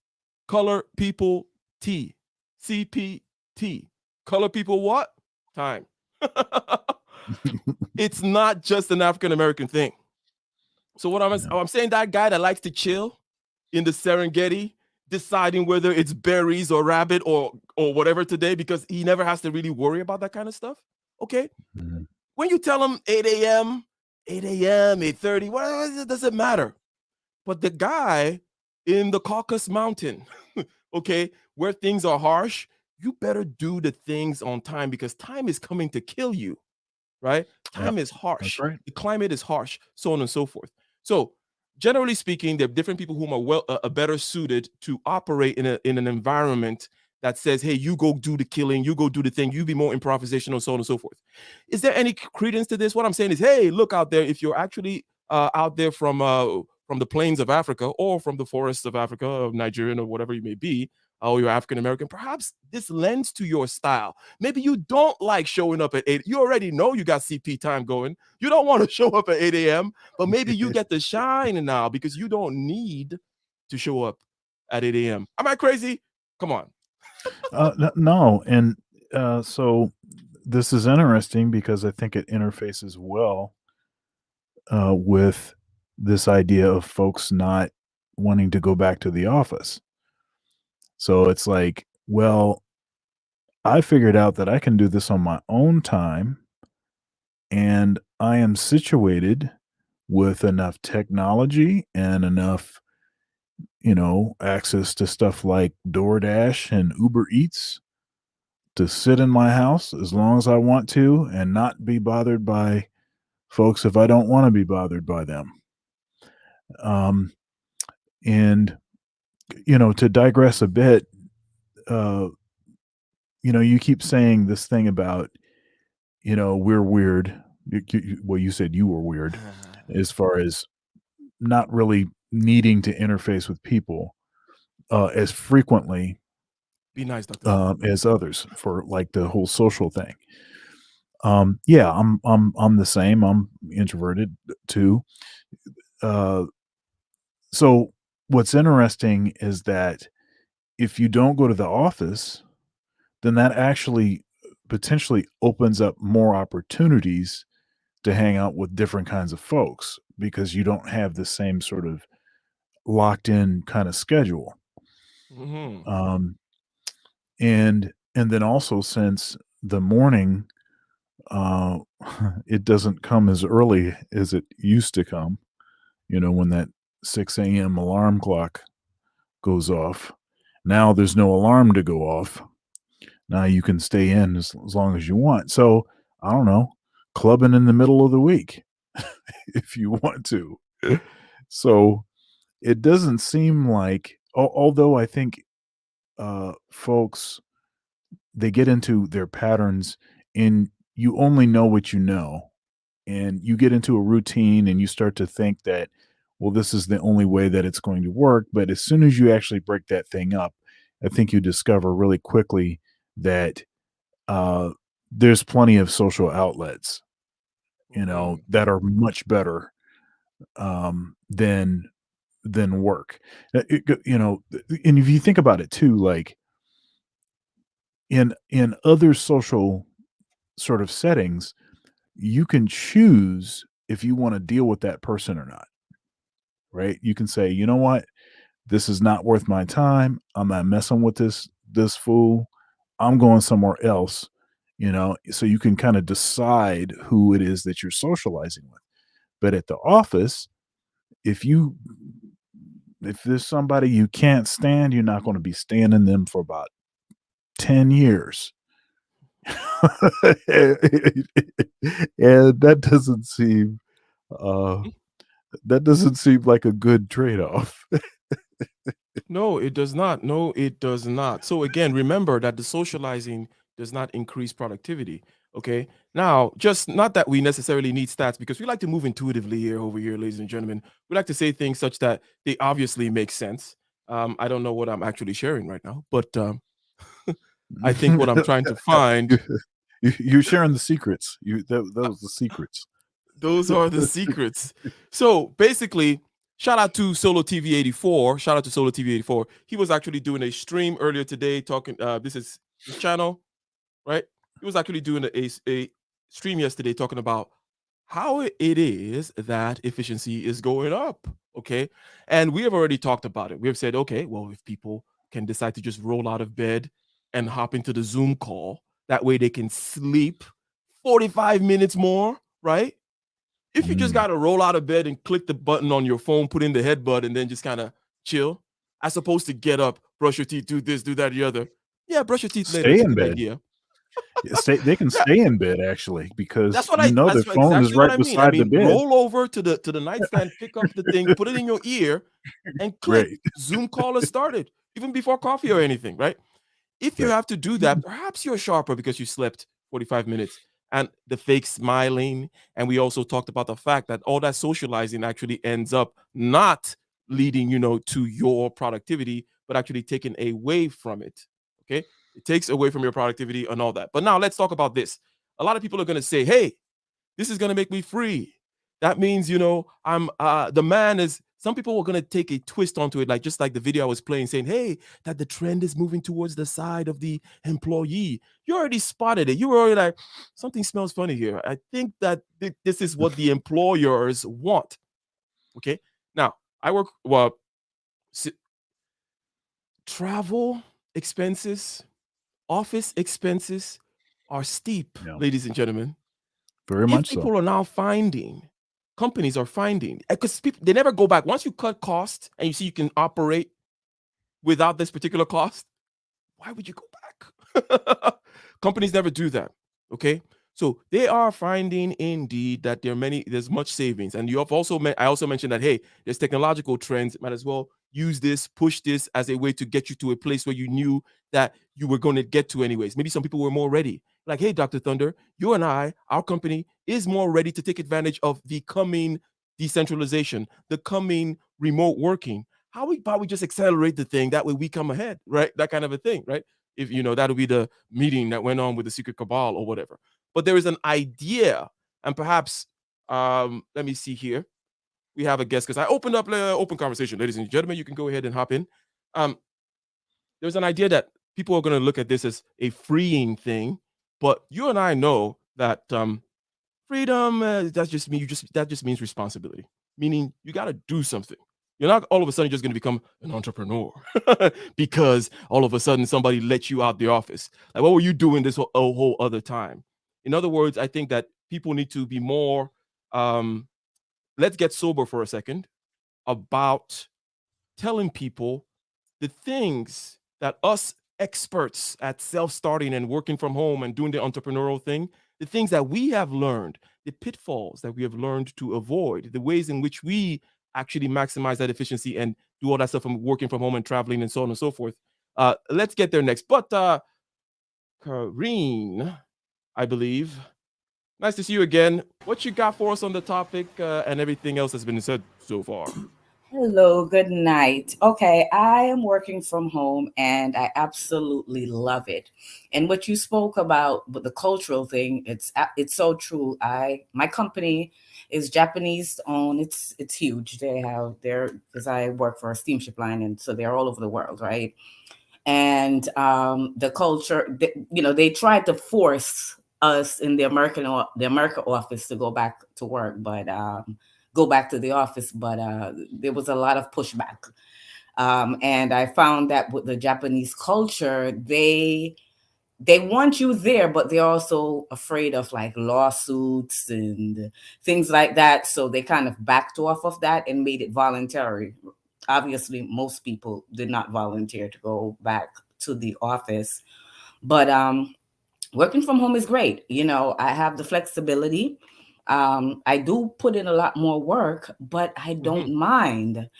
color people T. CPT, color people what? Time. It's not just an African American thing. So Yeah. I'm saying, that guy that likes to chill in the Serengeti, deciding whether it's berries or rabbit or whatever today, because he never has to really worry about that kind of stuff. Okay, Mhm. when you tell him 8 a.m., 8:30, what it doesn't matter. But the guy in the Caucasus Mountain, okay, where things are harsh, you better do the things on time, because time is coming to kill you, right? Yep, Time is that's harsh. right. The climate is harsh, so on and so forth. So, generally speaking, there are different people who are better suited to operate in an environment that says, "Hey, you go do the killing, you go do the thing, you be more improvisational, so on and so forth." Is there any credence to this? What I'm saying is, hey, look out there. If you're actually out there from the plains of Africa, or from the forests of Africa, of Nigeria, or whatever you may be, or you're African American, perhaps this lends to your style. Maybe you don't like showing up at 8. You already know you got CP time going. You don't want to show up at 8 a.m., but maybe you get to shine now because you don't need to show up at 8 a.m. Am I crazy? Come on. No, and so this is interesting because I think it interfaces well with this idea of folks not wanting to go back to the office. So it's like, well, I figured out that I can do this on my own time, and I am situated with enough technology and enough, access to stuff like DoorDash and Uber Eats to sit in my house as long as I want to and not be bothered by folks if I don't want to be bothered by them. Um, and to digress a bit, uh, you keep saying this thing about, we're weird. Well, you said you were weird as far as not really needing to interface with people as frequently Be nice, Dr. Love. as others for like the whole social thing. Yeah, I'm the same. I'm introverted too. Uh, so what's interesting is that if you don't go to the office, then that actually potentially opens up more opportunities to hang out with different kinds of folks because you don't have the same sort of locked in kind of schedule. Mhm. Um, and then also since the morning, uh, it doesn't come as early as it used to come. When that 6 a.m. alarm clock goes off. Now there's no alarm to go off. Now you can stay in as long as you want. So I don't know, clubbing in the middle of the week if you want to. So it doesn't seem like, although I think folks, they get into their patterns and you only know what you know. And you get into a routine and you start to think that, well, this is the only way that it's going to work. But as soon as you actually break that thing up, I think you discover really quickly that uh, there's plenty of social outlets, Mhm. that are much better than work. And if you think about it too, like in other social sort of settings, you can choose if you want to deal with that person or not, right? You can say, you know what, this is not worth my time. I'm not messing with this fool. I'm going somewhere else. So you can kind of decide who it is that you're socializing with. But at the office, if you if there's somebody you can't stand, you're not going to be standing them for about 10 years. And uh that doesn't seem like a good trade-off. No, it does not. No, it does not. So again, remember that the socializing does not increase productivity. Okay. Now, just not that we necessarily need stats because we like to move intuitively here over here, ladies and gentlemen. We like to say things such that they obviously make sense. I don't know what I'm actually sharing right now, but I think what I'm trying to find, You you're sharing the secrets. That was the secrets. those are the secrets. So basically, shout out to Solo TV 84. Shout out to Solo TV 84. He was actually doing a stream earlier today talking. This is his channel, right? He was actually doing a stream yesterday talking about how it is that efficiency is going up. Okay. And we have already talked about it. We have said, okay, well, if people can decide to just roll out of bed and hop into the Zoom call, that way they can sleep 45 minutes more, right? If you just Mm. got to roll out of bed and click the button on your phone, put in the headbutt, and then just kind of chill, as opposed to get up, brush your teeth, do this, do that, the other. Yeah, brush your teeth later. Stay It's a in good bed. idea. They can Yeah, stay in bed actually because that's their phone is exactly what right I mean. I beside the mean, bed. roll over to the nightstand, pick up the thing, put it in your ear, and click. Right. Zoom call has started, even before coffee or anything, right? If you Right. have to do that, perhaps you're sharper because you slept 45 minutes and the fake smiling. And we also talked about the fact that all that socializing actually ends up not leading, to your productivity, but actually taking away from it. Okay. It takes away from your productivity and all that. But now let's talk about this. A lot of people are going to say, hey, this is going to make me free. That means, I'm the man is some people are going to take a twist onto it, like just like the video I was playing saying, hey, that the trend is moving towards the side of the employee. You already spotted it. You were already like, something smells funny here. I think that this is what the employers want. Okay. Now, I work, well, travel expenses, office expenses are steep, Yeah. ladies and gentlemen. Very If much so. people are now finding, companies are finding, because people they never go back. Once you cut costs and you see you can operate without this particular cost, why would you go back? Companies never do that. Okay. So they are finding indeed that there's much savings. And you have also I also mentioned that hey, there's technological trends, might as well use this, push this as a way to get you to a place where you knew that you were going to get to anyways. Maybe some people were more ready. Like, hey, Dr. Thunder, you and I, our company is more ready to take advantage of the coming decentralization, the coming remote working. How about we just accelerate the thing? That way we come ahead, right? That kind of a thing, right? If that'll be the meeting that went on with the secret cabal or whatever. But there is an idea, and perhaps let me see here. We have a guest because I opened up open conversation, ladies and gentlemen. You can go ahead and hop in. Um, there's an idea that people are going to look at this as a freeing thing, but you and I know that freedom that just means responsibility, meaning you got to do something. You're not all of a sudden just going to become an entrepreneur because all of a sudden somebody let you out the office. Like, what were you doing this whole other time? In other words, I think that people need to be more. Let's get sober for a second about telling people the things that us experts at self-starting and working from home and doing the entrepreneurial thing, the things that we have learned, the pitfalls that we have learned to avoid, the ways in which we actually maximize that efficiency and do all that stuff from working from home and traveling and so on and so forth. Let's get there next. But Kareen, I believe, nice to see you again. What you got for us on the topic and everything else that's been said so far? Hello, good night. Okay, I am working from home and I absolutely love it. And what you spoke about with the cultural thing, it's so true. My company is Japanese owned. It's huge. They're because I work for a steamship line and so they're all over the world, right? And the culture, they tried to force us in the America office to go back to work, but go back to the office, but there was a lot of pushback. And I found that with the Japanese culture, they want you there, but they're also afraid of like lawsuits and things like that. So they kind of backed off of that and made it voluntary. Obviously, most people did not volunteer to go back to the office, but working from home is great. I have the flexibility. I do put in a lot more work, but I don't Mhm. mind,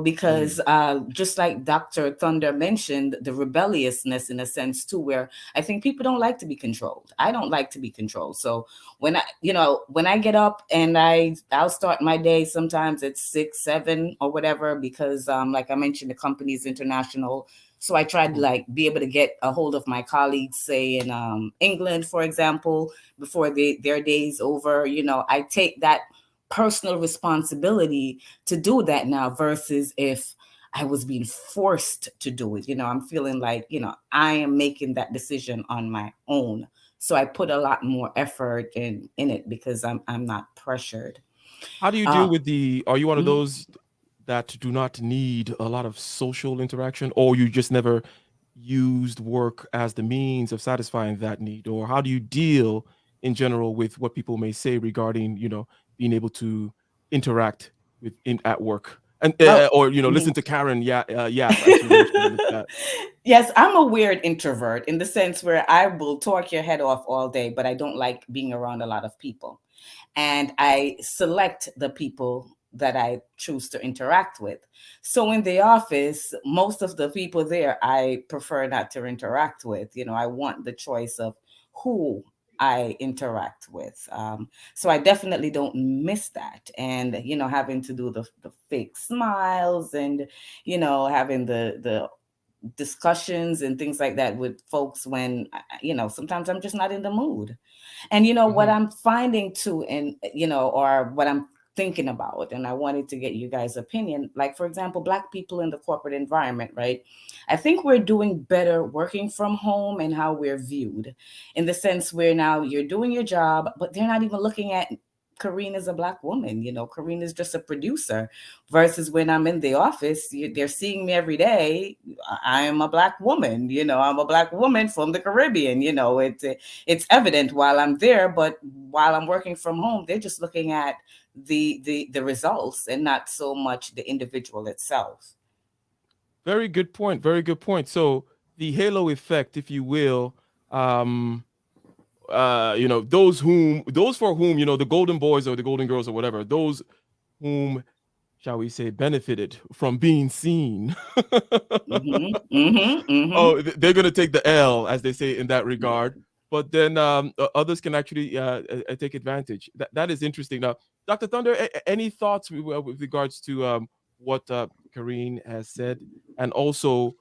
because Mm. just like Dr. Thunder mentioned, the rebelliousness in a sense too, where I think people don't like to be controlled. I don't like to be controlled. So when I get up and I'll start my day sometimes at 6, 7 or whatever, because like I mentioned, the company's international. So I try to Mhm. like be able to get a hold of my colleagues, say in England, for example, before their day's over. I take that personal responsibility to do that now versus if I was being forced to do it. I'm feeling like, I am making that decision on my own. So I put a lot more effort in it because I'm not pressured. How do you deal Uh, with are you one of mm. those that do not need a lot of social interaction, or you just never used work as the means of satisfying that need? Or how do you deal in general with what people may say regarding, being able to interact at work and Oh, or listen mhm. to Karen yap, as you mentioned in the chat? Yes, I'm a weird introvert in the sense where I will talk your head off all day, but I don't like being around a lot of people. And I select the people that I choose to interact with. So in the office, most of the people there I prefer not to interact with. I want the choice of who I interact with. So I definitely don't miss that. And having to do the fake smiles and having the discussions and things like that with folks when sometimes I'm just not in the mood. And what Mhm. I'm finding too, and or what I'm thinking about, and I wanted to get you guys' opinion, like for example, Black people in the corporate environment, right? I think we're doing better working from home and how we're viewed, in the sense where now you're doing your job, but they're not even looking at Kareen as a Black woman. Kareen is just a producer, versus when I'm in the office, they're seeing me every day. I am a Black woman. I'm a Black woman from the Caribbean. It's evident while I'm there, but while I'm working from home, they're just looking at the results and not so much the individual itself. Very good point. Very good point. So the halo effect, if you will, um, those for whom, the golden boys or the golden girls or whatever, those whom, shall we say, benefited from being seen. Mm-hmm. Mm-hmm. Mm-hmm. Oh, they're gonna take the L, as they say in that regard. But then others can actually take advantage. That is interesting. Now, Dr. Thunder, any thoughts with regards to what Kareen has said, and also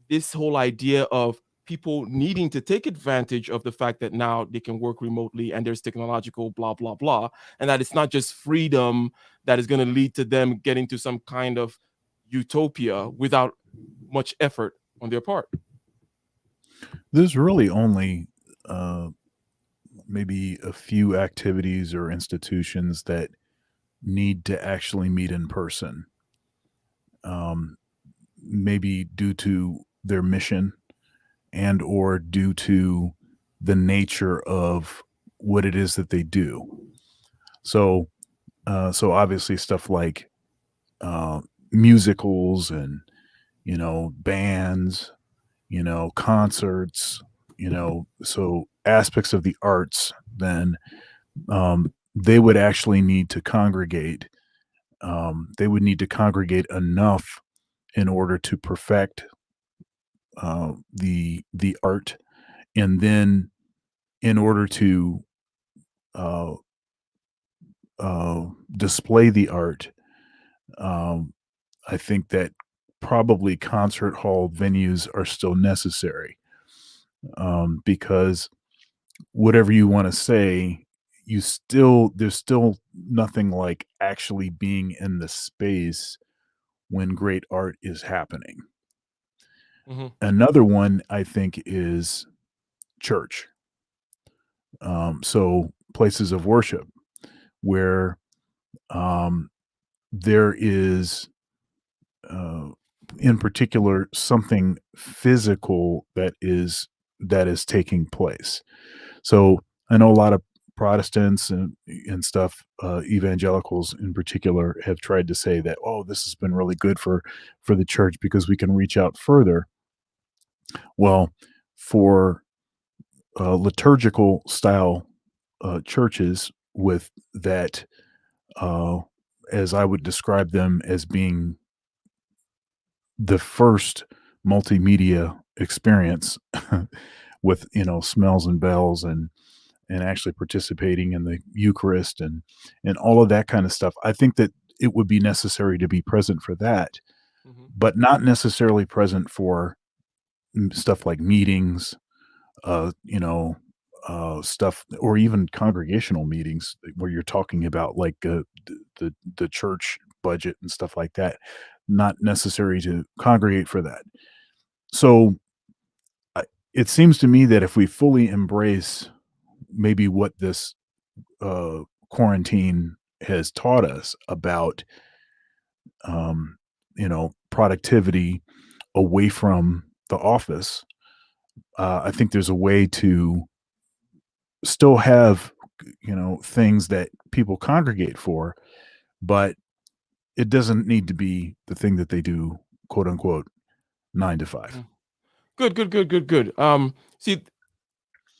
this whole idea of people needing to take advantage of the fact that now they can work remotely and there's technological blah blah blah, and that it's not just freedom that is going to lead to them getting to some kind of utopia without much effort on their part. There's really only uh, maybe a few activities or institutions that need to actually meet in person, um, maybe due to their mission and or due to the nature of what it is that they do. So, so obviously stuff like uh, musicals and bands, concerts, so aspects of the arts. Then they would actually need to congregate. They would need to congregate enough in order to perfect the art, and then in order to uh, display the art, um, I think that probably concert hall venues are still necessary, because whatever you want to say, there's still nothing like actually being in the space when great art is happening. Mhm. Another one I think is church. So places of worship where um, there is, uh, in particular, something physical that is taking place. So I know a lot of Protestants and stuff, evangelicals in particular, have tried to say that, oh, this has been really good for the church because we can reach out further. Well, for liturgical style churches, with that, as I would describe them as being the first multimedia experience with, smells and bells and actually participating in the Eucharist and all of that kind of stuff. I think that it would be necessary to be present for that, Mhm. but not necessarily present for stuff like meetings, uh, you know, stuff, or even congregational meetings where you're talking about like the church budget and stuff like that. Not necessary to congregate for that. So I, it seems to me that if we fully embrace maybe what this uh, quarantine has taught us about, productivity away from the office, I think there's a way to still have, things that people congregate for, but it doesn't need to be the thing that they do, quote unquote, 9 to 5. Mhm. Good, good, good, good, good. See,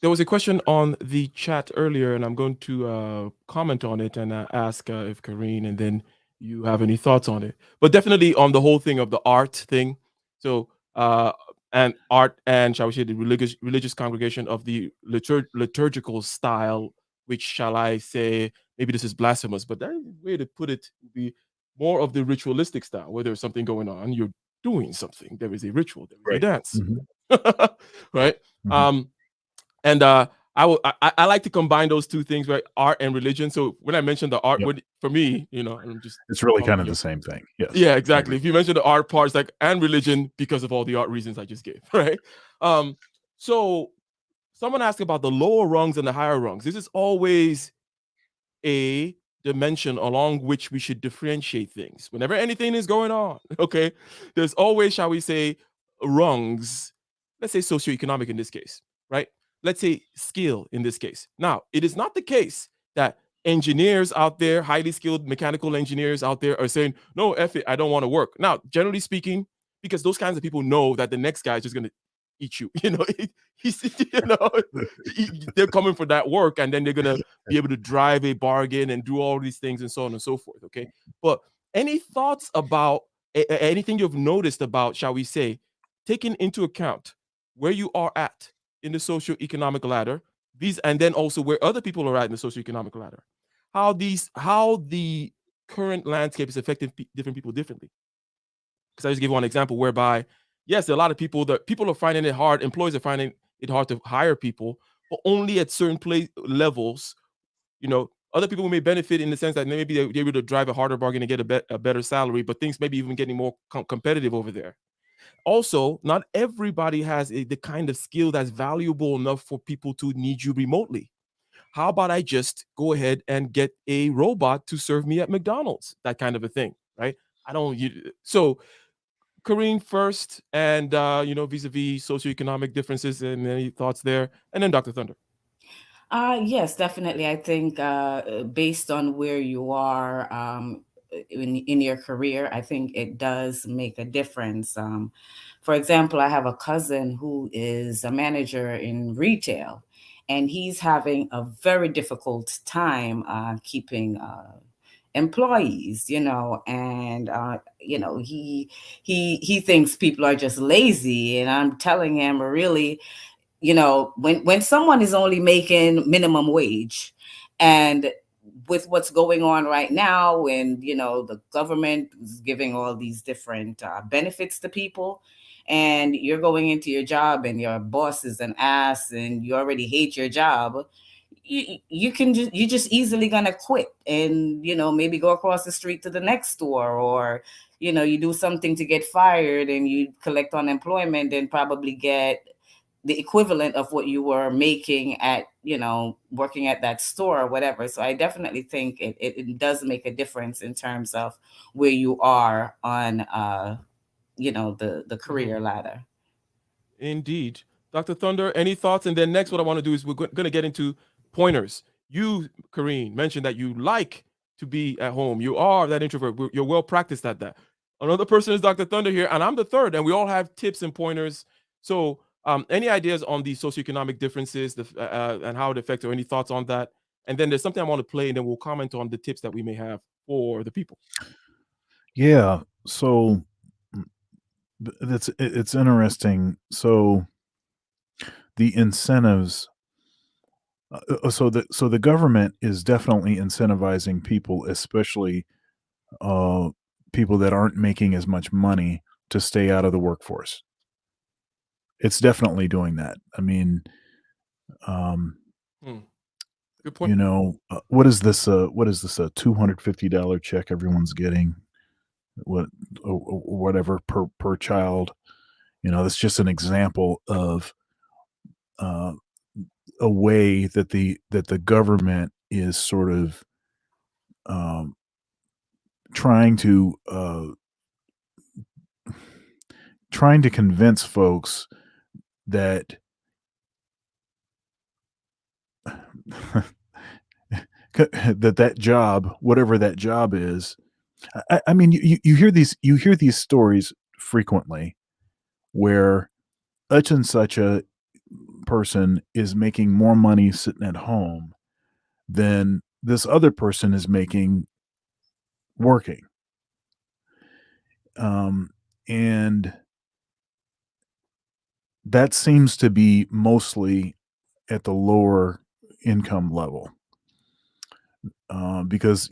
there was a question on the chat earlier, and I'm going to comment on it and ask if Karine and then you have any thoughts on it. But definitely on the whole thing of the art thing. So, and art and shall we say the religious congregation of the liturgical style, which shall I say, maybe this is blasphemous, but that way to put it would be more of the ritualistic style, where there's something going on, you're doing something, there is a ritual, there is a Right. dance, Hmm. right? Hmm. Um, and I like to combine those two things, right? Art and religion. So when I mentioned the art, Yep. for me, I'm just It's really kind talking. of the same thing. Yes, Yeah, I exactly. agree. If you mention the art parts, like and religion, because of all the art reasons I just gave, right? Um, so someone asked about the lower rungs and the higher rungs. This is always a dimension along which we should differentiate things. Whenever anything is going on, okay, there's always, shall we say, rungs. Let's say socioeconomic in this case, right? Let's say skill in this case. Now, it is not the case that engineers out there, highly skilled mechanical engineers out there, are saying, no, F it, I don't want to work. Now, generally speaking, because those kinds of people know that the next guy is just going to eat you. He's, they're coming for that work, and then they're going to be able to drive a bargain and do all these things and so on and so forth. Okay. But any thoughts about anything you've noticed about, shall we say, taking into account where you are at in the socioeconomic ladder, these, and then also where other people are at in the socioeconomic ladder, how the current landscape is affecting different people differently. Because I just give one example whereby, yes, there are a lot of people that people are finding it hard, employees are finding it hard to hire people, but only at certain levels. Other people may benefit in the sense that maybe they're able to drive a harder bargain and get a better salary, but things maybe even getting more competitive over there. Also, not everybody has the kind of skill that's valuable enough for people to need you remotely. How about I just go ahead and get a robot to serve me at McDonald's? That kind of a thing, right? I don't. So, Karine first, and vis-a-vis socioeconomic differences and any thoughts there, and then Dr. Thunder. Yes, definitely. I think based on where you are in your career, I think it does make a difference. For example, I have a cousin who is a manager in retail, and he's having a very difficult time keeping employees, and he thinks people are just lazy, and I'm telling him, really, when someone is only making minimum wage, and with what's going on right now, and the government is giving all these different benefits to people, and you're going into your job and your boss is an ass and you already hate your job, you just easily gonna quit, and maybe go across the street to the next store, or you do something to get fired and you collect unemployment and probably get the equivalent of what you were making at working at that store or whatever. So I definitely think it does make a difference in terms of where you are on the Mhm. career ladder. Indeed. Dr. Thunder, any thoughts? And then next, what I want to do is we're going to get into pointers. You, Karine, mentioned that you like to be at home. You are that introvert. You're well practiced at that. Another person is Dr. Thunder here, and I'm the third, and we all have tips and pointers. So, any ideas on the socioeconomic differences and how it affects, or any thoughts on that? And then there's something I want to play, and then we'll comment on the tips that we may have for the people. Yeah. So it's interesting. So the incentives. So the government is definitely incentivizing people, especially uh, people that aren't making as much money, to stay out of the workforce. It's definitely doing that. I mean, um, Hmm. Good point. what is this? What is this? A $250 check everyone's getting? What, whatever per child? That's just an example of uh, a way that the government is sort of um, trying to convince folks that that job, whatever that job is. I mean, you hear these stories frequently where such and such a person is making more money sitting at home than this other person is making working. And that seems to be mostly at the lower income level. Because,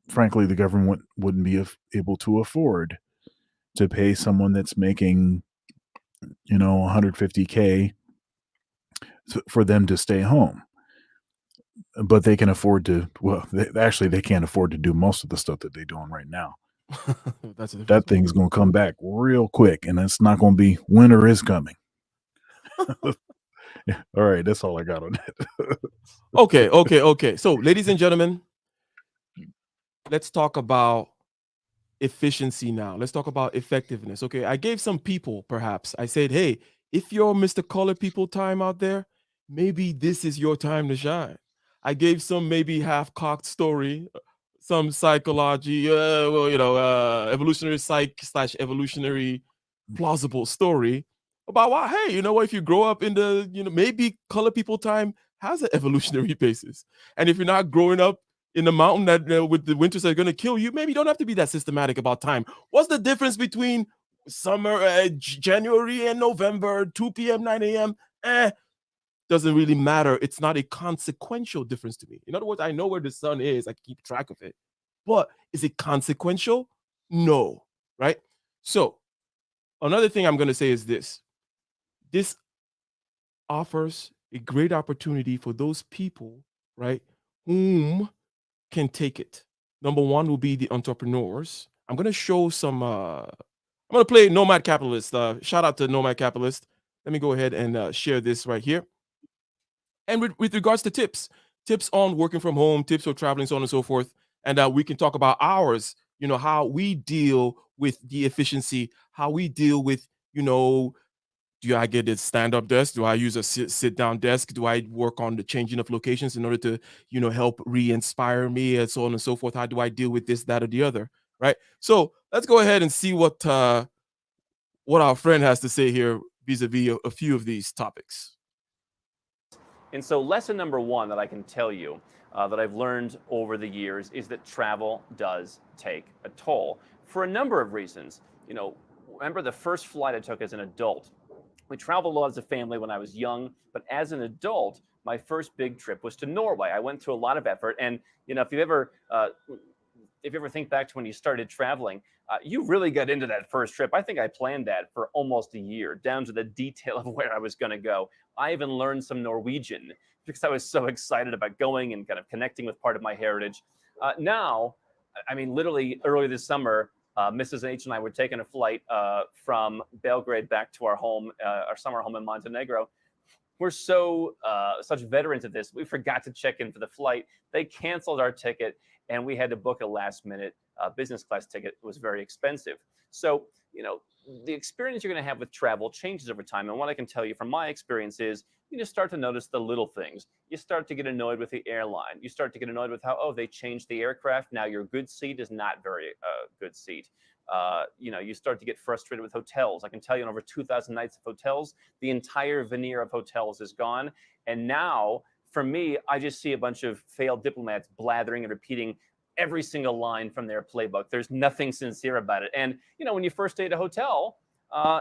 frankly, the government wouldn't be able to afford to pay someone that's making, 150K for them to stay home. But they can afford to, well, they can't afford to do most of the stuff that they're doing right now. That's the difference. That thing's going to come back real quick, and it's not going to be winter is coming. Yeah, all right, that's all I got on that. Okay. So, ladies and gentlemen, let's talk about efficiency now. Let's talk about effectiveness. Okay, I gave some people, perhaps. I said, hey, if you're Mr. Color People time out there, maybe this is your time to shine. I gave some maybe half-cocked story, some psychology, evolutionary psych slash evolutionary plausible story about why, hey, you know what, if you grow up in the, maybe color people time has an evolutionary basis. And if you're not growing up in the mountain that with the winters that are going to kill you, maybe you don't have to be that systematic about time. What's the difference between summer, January and November, 2 p.m., 9 a.m.? Doesn't really matter. It's not a consequential difference to me. In other words, I know where the sun is. I keep track of it. But is it consequential? No. Right? So another thing I'm going to say is this. This offers a great opportunity for those people, right, whom can take it. Number one will be the entrepreneurs. I'm going to show some, I'm going to play Nomad Capitalist. Shout out to Nomad Capitalist. Let me go ahead and share this right here. And with regards to tips on working from home, tips for traveling, so on and so forth. And we can talk about ours, how we deal with the efficiency, how we deal with, do I get a stand-up desk? Do I use a sit-down desk? Do I work on the changing of locations in order to, help re-inspire me and so on and so forth? How do I deal with this, that, or the other? Right. So let's go ahead and see what our friend has to say here vis-a-vis a few of these topics. And so lesson number one that I can tell you that I've learned over the years is that travel does take a toll for a number of reasons. Remember the first flight I took as an adult. We traveled a lot as a family when I was young, but as an adult, my first big trip was to Norway. I went through a lot of effort, and if you ever think back to when you started traveling, you really got into that first trip. I think I planned that for almost a year, down to the detail of where I was going to go. I even learned some Norwegian because I was so excited about going and kind of connecting with part of my heritage. Now, I mean, literally earlier this summer, Mrs. H and I were taking a flight from Belgrade back to our home, our summer home in Montenegro. We're such veterans of this. We forgot to check in for the flight. They canceled our ticket, and we had to book a last-minute business class ticket. It was very expensive. So, the experience you're going to have with travel changes over time. And what I can tell you from my experience is you just start to notice the little things. You start to get annoyed with the airline. You start to get annoyed with how, they changed the aircraft. Now your good seat is not very good seat. You start to get frustrated with hotels. I can tell you in over 2,000 nights of hotels, the entire veneer of hotels is gone. And now for me, I just see a bunch of failed diplomats blathering and repeating every single line from their playbook. There's nothing sincere about it. And, when you first stay at a hotel,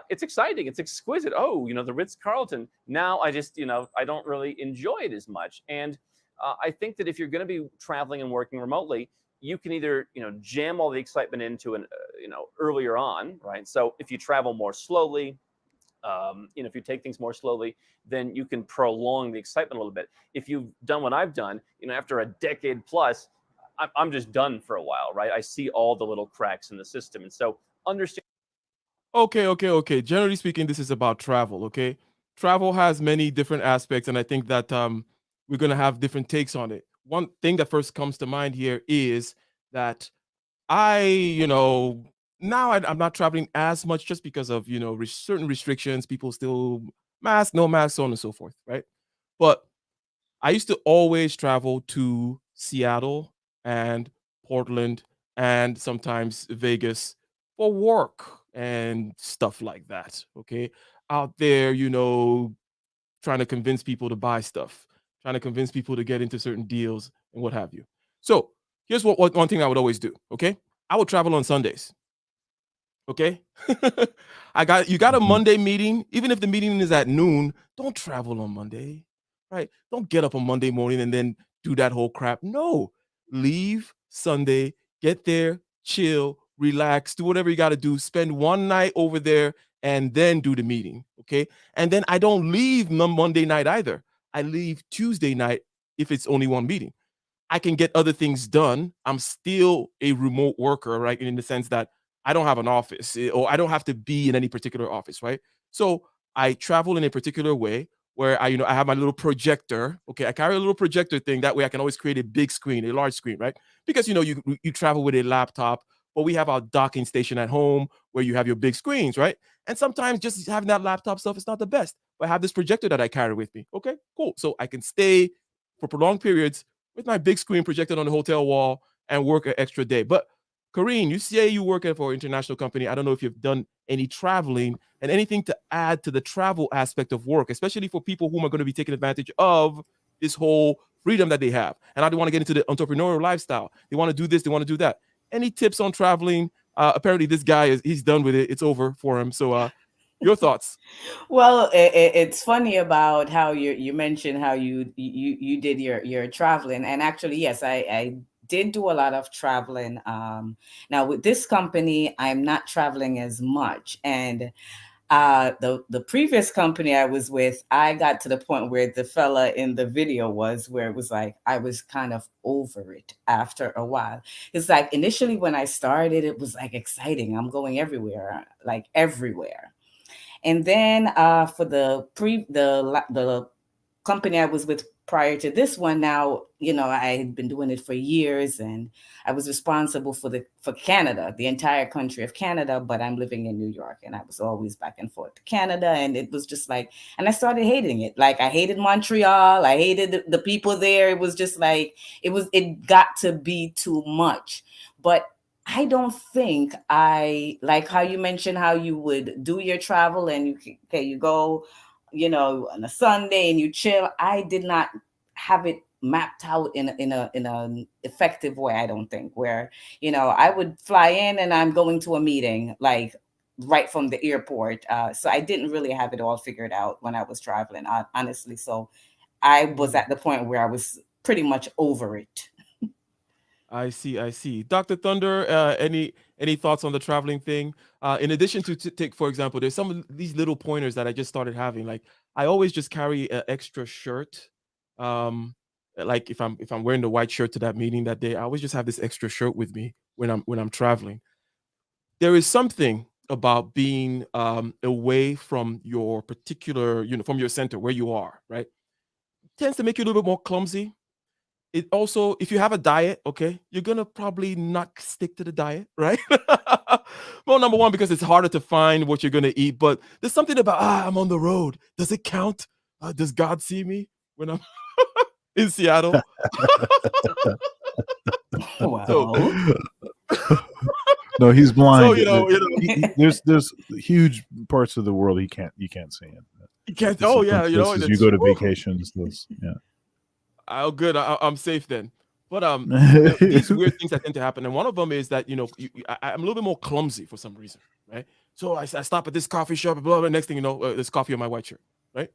it's exciting. It's exquisite. Oh, the Ritz-Carlton. Now I just, I don't really enjoy it as much. And I think that if you're going to be traveling and working remotely, you can either, jam all the excitement into an, earlier on, right? So if you travel more slowly, if you take things more slowly, then you can prolong the excitement a little bit. If you've done what I've done, after a decade plus, I'm just done for a while, right? I see all the little cracks in the system. And so understand. Okay. Generally speaking, this is about travel, okay? Travel has many different aspects, and I think that we're gonna have different takes on it. One thing that first comes to mind here is that now I'm not traveling as much just because of, certain restrictions. People still mask, no mask, so on and so forth, right? But I used to always travel to Seattle and Portland and sometimes Vegas for work and stuff like that. Okay. Out there, trying to convince people to buy stuff, trying to convince people to get into certain deals and what have you. So here's what one thing I would always do. Okay. I would travel on Sundays. Okay. You got a Mhm. Monday meeting, even if the meeting is at noon, don't travel on Monday, right? Don't get up on Monday morning and then do that whole crap. No, leave Sunday, get there, chill, relax, do whatever you got to do, spend one night over there and then do the meeting. Okay. And then I don't leave Monday night either. I leave Tuesday night if it's only one meeting. I can get other things done. I'm still a remote worker, right? In the sense that I don't have an office or I don't have to be in any particular office, right? So I travel in a particular way where I have my little projector. Okay, I carry a little projector thing. That way I can always create a big screen, a large screen, right? Because you travel with a laptop, but we have our docking station at home where you have your big screens, right? And sometimes just having that laptop stuff is not the best. But I have this projector that I carry with me. Okay, cool. So I can stay for prolonged periods with my big screen projected on the hotel wall and work an extra day. But Kareen, you say you work for an international company. I don't know if you've done any traveling and anything to add to the travel aspect of work, especially for people who are going to be taking advantage of this whole freedom that they have. And I don't want to get into the entrepreneurial lifestyle. They want to do this, they want to do that. Any tips on traveling? Apparently, this guy he's done with it. It's over for him. So, your thoughts? Well, it's funny about how you mentioned how you did your traveling, and actually, yes, I did do a lot of traveling. Now with this company, I'm not traveling as much, and the previous company I was with, I got to the point where the fella in the video was, where it was like I was kind of over it after a while. It's like initially when I started, it was like exciting. I'm going everywhere, like everywhere. And then for the company I was with prior to this one, now I had been doing it for years, and I was responsible for Canada, the entire country of Canada. But I'm living in New York, and I was always back and forth to Canada, and it was just like, and I started hating it. Like I hated Montreal, I hated the people there. It was just like it got to be too much, but I don't think I like how you mentioned how you would do your travel and you go, on a Sunday and you chill. I did not have it mapped out in an effective way. I don't think where, I would fly in and I'm going to a meeting like right from the airport. So I didn't really have it all figured out when I was traveling, honestly. So I was at the point where I was pretty much over it. I see. Dr. Thunder, any thoughts on the traveling thing? In addition to take, for example, there's some of these little pointers that I just started having. Like I always just carry an extra shirt. Like if I'm wearing the white shirt to that meeting that day, I always just have this extra shirt with me when I'm traveling. There is something about being away from your particular, from your center where you are, right? Tends to make you a little bit more clumsy. It also, if you have a diet, okay, you're gonna probably not stick to the diet, right? Well, number one, because it's harder to find what you're gonna eat, but there's something about I'm on the road. Does it count? Does God see me when I'm in Seattle? So, Well, No, he's blind. There's huge parts of the world you can't see in. you can't. There's Oh some yeah, places you that's go to whew. vacations. Those, yeah. Oh, good. I'm safe then. But these weird things that tend to happen, and one of them is that I'm a little bit more clumsy for some reason, right? So I stop at this coffee shop, blah blah. Next thing you know, there's coffee on my white shirt, right?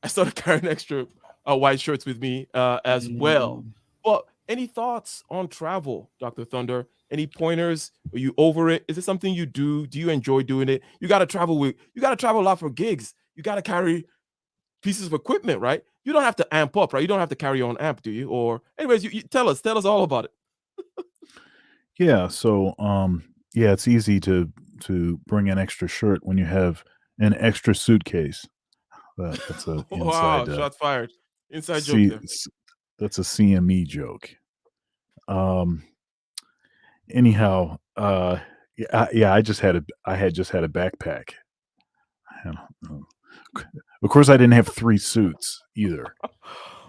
I started carrying extra white shirts with me as well. Mm. But any thoughts on travel, Dr. Thunder? Any pointers? Are you over it? Is it something you do? Do you enjoy doing it? You got to travel a lot for gigs. You got to carry pieces of equipment, right? You don't have to amp up, right? You don't have to carry your own amp, do you? Or anyways, you tell us all about it. Yeah, so yeah, it's easy to bring an extra shirt when you have an extra suitcase. That's a Wow, inside shots fired. Inside joke C there. that's a CME joke. Um anyhow, yeah, I had just had a backpack. And, of course I didn't have 3 suits either.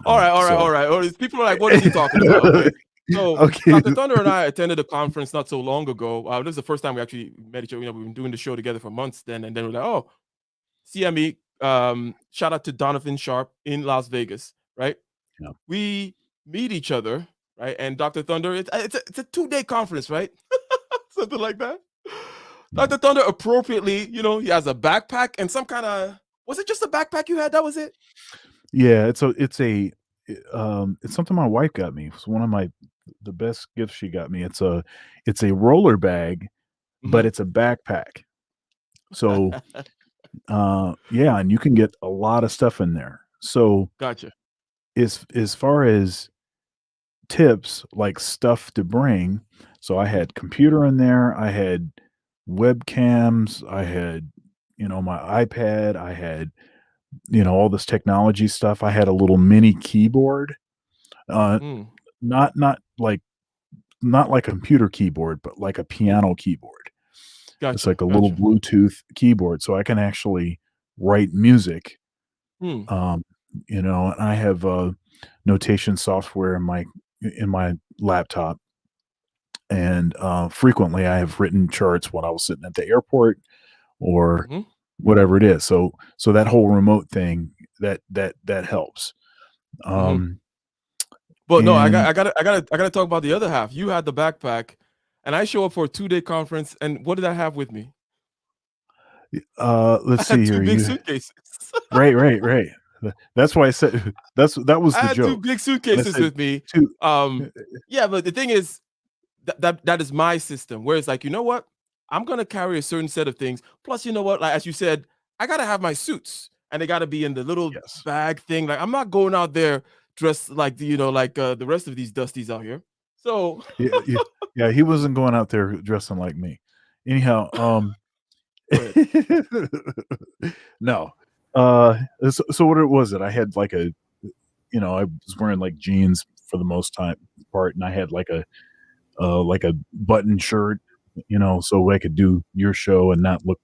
All right, all right, all So right. People are like, what is he talking about? Okay. So okay. Dr. Thunder and I attended a conference not so long ago. This is the first time we actually met each other. We've been doing the show together for months then, and then we're like, oh, CME. Shout out to Donovan Sharp in Las Vegas, right? Yeah. We meet each other, right? And Dr. Thunder, it's a 2-day conference, right? Something like that. Yeah. Dr. Thunder appropriately, he has a backpack and some kind of, was it just a backpack you had? That was it? Yeah, it's something my wife got me. It's one of the best gifts she got me. It's a roller bag, but Mhm. it's a backpack. So, yeah, and you can get a lot of stuff in there. So, Gotcha. as far as tips, like stuff to bring, so I Mhm. had computer in there, I had webcams, I had, my iPad, I had, all this technology stuff. I had a little mini keyboard, uh, Mm. not not like a computer keyboard, but like a Mm. piano keyboard. It's Gotcha. like a little Gotcha. Bluetooth keyboard, so I can actually write music. Mm. Um, and I have, notation software in my laptop, and, frequently, I have written charts when I was sitting at the airport or Mhm. whatever it is. So that whole remote thing, that helps. Mhm. Um, But no, and, I gotta talk about the other half. You had the backpack, and I show up for a 2-day conference, and what did I have with me? I let's see had 2 here, big suitcases. right, right, right. That's why I said that was I the had 2 joke. big I suitcases said with me. 2 Yeah, but the thing is, that is my system. Where it's like, you know what? I'm gonna carry a certain set of things. Plus, you know what? Like as you said, I gotta have my suits, and they gotta be in the little yes. bag thing. Like I'm not going out there dressed like the rest of these dusties out here. So, Yeah, yeah, yeah, he wasn't going out there dressing like me. Anyhow, go ahead. no. So what it was that I had like I was wearing like jeans for the most part, and I had like a button shirt, so I could do your show and not look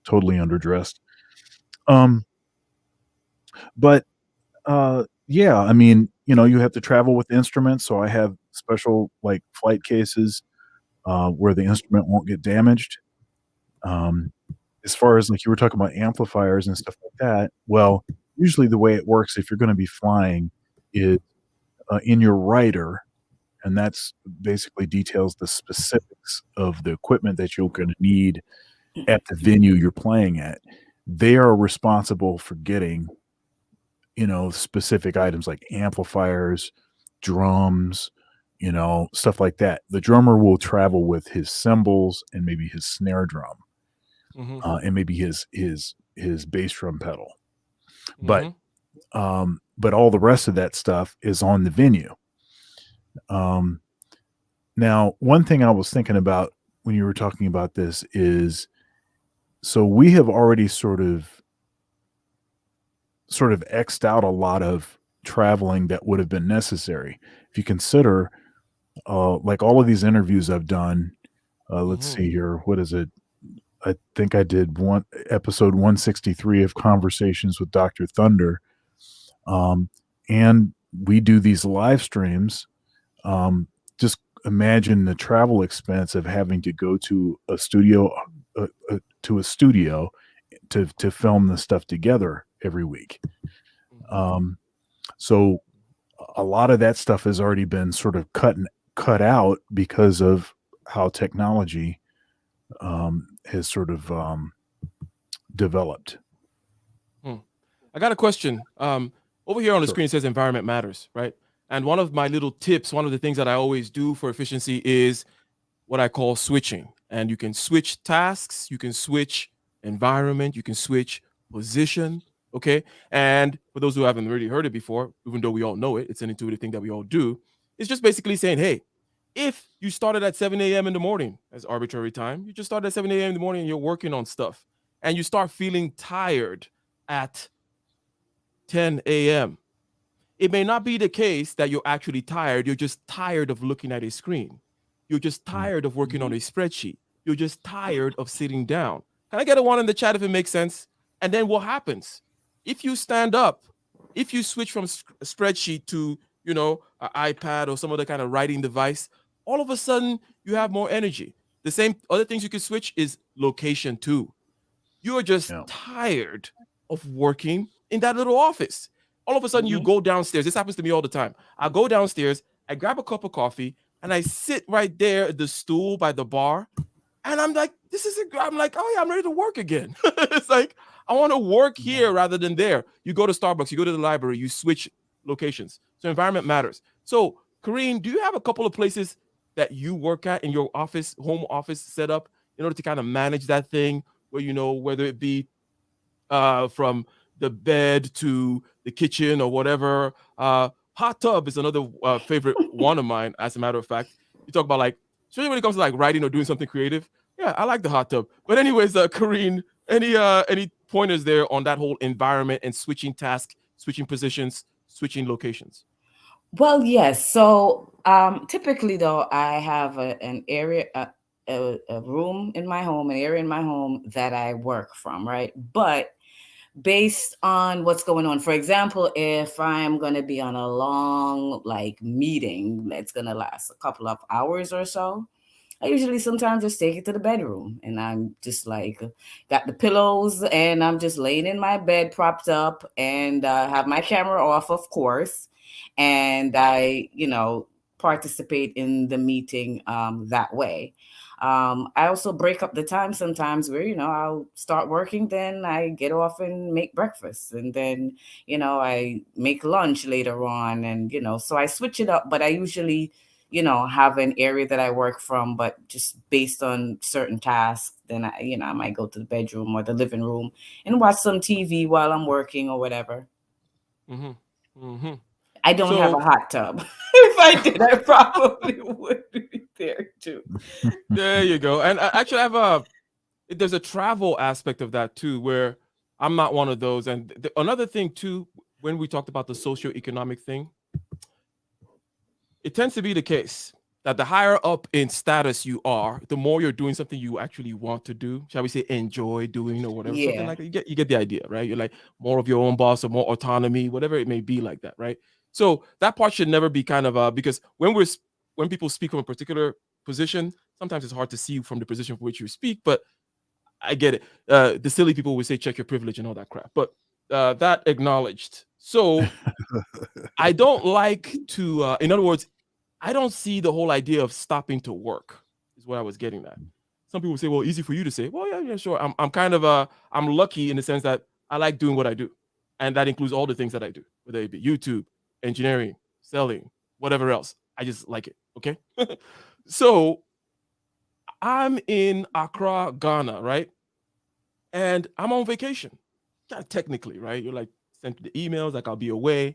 totally underdressed. Um, but yeah, I mean, you have to travel with instruments, so I have special like flight cases where the instrument won't get damaged. Um, as far as like you were talking about amplifiers and stuff like that, well, usually the way it works if you're going to be flying is in your writer, and that's basically details the specifics of the equipment that you're going to need at the venue you're playing at. They are responsible for getting specific items like amplifiers, drums, stuff like that. The drummer will travel with his cymbals and maybe his snare drum, Mhm. and maybe his bass drum pedal. But Mhm. but all the rest of that stuff is on the venue. Um, Now, one thing I was thinking about when you were talking about this is, so we have already sort of X'd out a lot of traveling that would have been necessary. If you consider, like all of these interviews I've done, let's Mhm. see here, what is it? I think I did episode 163 of Conversations with Dr. Thunder. And we do these live streams. Just imagine the travel expense of having to go to a studio, to film the stuff together every week. Mhm. Um, so a lot of that stuff has already been sort of cut out because of how technology has sort of developed. I got a question. Over here on the Sure. screen it says environment matters, right? And one of my little tips, one of the things that I always do for efficiency is what I call switching. And you can switch tasks, you can switch environment, you can switch position. Okay. And for those who haven't really heard it before, even though we all know it, it's an intuitive thing that we all do. It's just basically saying, hey, if you started at 7 a.m. in the morning as arbitrary time, you just started at 7 a.m. in the morning and you're working on stuff, and you start feeling tired at 10 a.m. It may not be the case that you're actually tired. You're just tired of looking at a screen. You're just tired of working on a spreadsheet. You're just tired of sitting down. Can I get a one in the chat if it makes sense? And then what happens? If you stand up, if you switch from a spreadsheet to, an iPad or some other kind of writing device, all of a sudden you have more energy. The same other things you can switch is location too. You're just tired of working in that little office. All of a sudden, you go downstairs. This happens to me all the time. I go downstairs, I grab a cup of coffee, and I sit right there at the stool by the bar. And I'm like, I'm like, oh yeah, I'm ready to work again. It's like, I want to work here rather than there. You go to Starbucks, you go to the library, you switch locations. So environment matters. So, Kareen, do you have a couple of places that you work at in your office, home office setup, in order to kind of manage that thing where, whether it be from the bed to the kitchen or whatever. Hot tub is another favorite one of mine, as a matter of fact. You talk about especially when it comes to writing or doing something creative. Yeah, I like the hot tub. But anyways, Kareen, any pointers there on that whole environment and switching tasks, switching positions, switching locations? Well, yes. So typically, though, I have an area, a room in my home, an area in my home that I work from, right? But based on what's going on, for example, if I'm going to be on a long meeting that's going to last a couple of hours or so, I usually sometimes just take it to the bedroom, and I'm just got the pillows, and I'm just laying in my bed propped up, and have my camera off, of course. And I, participate in the meeting that way. I also break up the time sometimes where, I'll start working, then I get off and make breakfast. And then, I make lunch later on. And, so I switch it up, but I usually, have an area that I work from, but just based on certain tasks, then I might go to the bedroom or the living room and watch some TV while I'm working or whatever. I don't have a hot tub. If I did, I probably would be there too. There you go. And actually, there's a travel aspect of that too, where I'm not one of those. And another thing too, when we talked about the socioeconomic thing, it tends to be the case that the higher up in status you are, the more you're doing something you actually want to do, shall we say, enjoy doing or whatever, something like that. You get the idea, right? You're like more of your own boss or more autonomy, whatever it may be, like that, right? So that part should never be kind of because when people speak from a particular position, sometimes it's hard to see from the position for which you speak, but I get it. The silly people would say check your privilege and all that crap, but that acknowledged. So I don't like to, in other words, I don't see the whole idea of stopping to work is what I was getting at. Some people say, well, easy for you to say. Well, yeah, sure. I'm kind of I'm lucky in the sense that I like doing what I do. And that includes all the things that I do, whether it be YouTube, engineering, selling, whatever else. I just like it. Okay. So I'm in Accra, Ghana, right? And I'm on vacation. Not technically, right? You're sent the emails, I'll be away.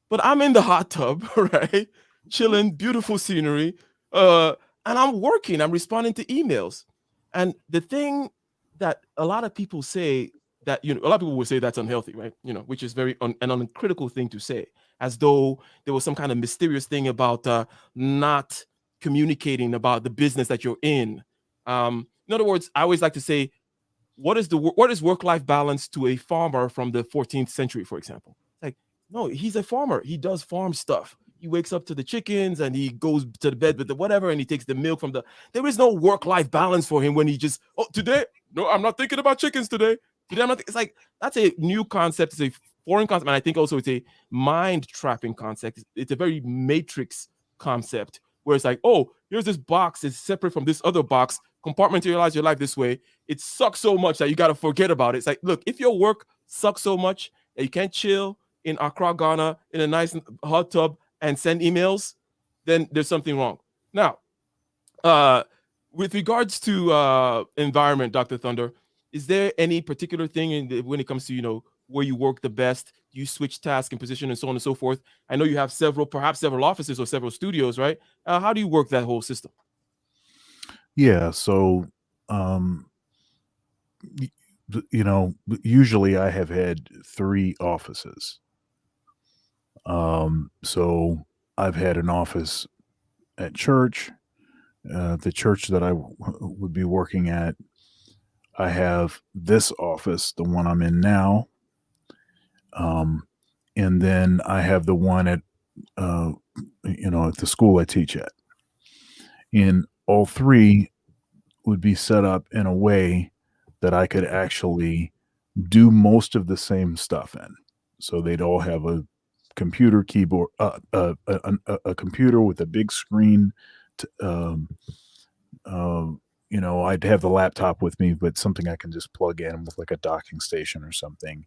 But I'm in the hot tub, right? Chilling, beautiful scenery. And I'm working, I'm responding to emails. And the thing that a lot of people say that, a lot of people would say that's unhealthy, right? Which is very an uncritical thing to say, as though there was some kind of mysterious thing about not communicating about the business that you're in. In other words, I always like to say, what is work-life balance to a farmer from the 14th century, for example? No, he's a farmer. He does farm stuff. He wakes up to the chickens and he goes to the bed with the whatever, and he takes the milk from there is no work-life balance for him when he just, today, no, I'm not thinking about chickens today. Today, I'm not, it's like, that's a new concept. It's a foreign concept, and I think also it's a mind trapping concept. It's a very matrix concept where it's like, oh, here's this box is separate from this other box. Compartmentalize your life this way. It sucks so much that you got to forget about it. It's like, look, if your work sucks so much that you can't chill in Accra, Ghana, in a nice hot tub and send emails, then there's something wrong. Now, with regards to environment, Dr. Thunder, is there any particular thing when it comes to, where you work the best? Do you switch task and position and so on and so forth? I know you have perhaps several offices or several studios, right? How do you work that whole system? Yeah. So, usually I have had 3 offices. So I've had an office at church, the church that I would be working at. I have this office, the one I'm in now. And then I have the one at, at the school I teach at. And all 3 would be set up in a way that I could actually do most of the same stuff in. So they'd all have a computer keyboard, a computer with a big screen. I'd have the laptop with me, but something I can just plug in with like a docking station or something.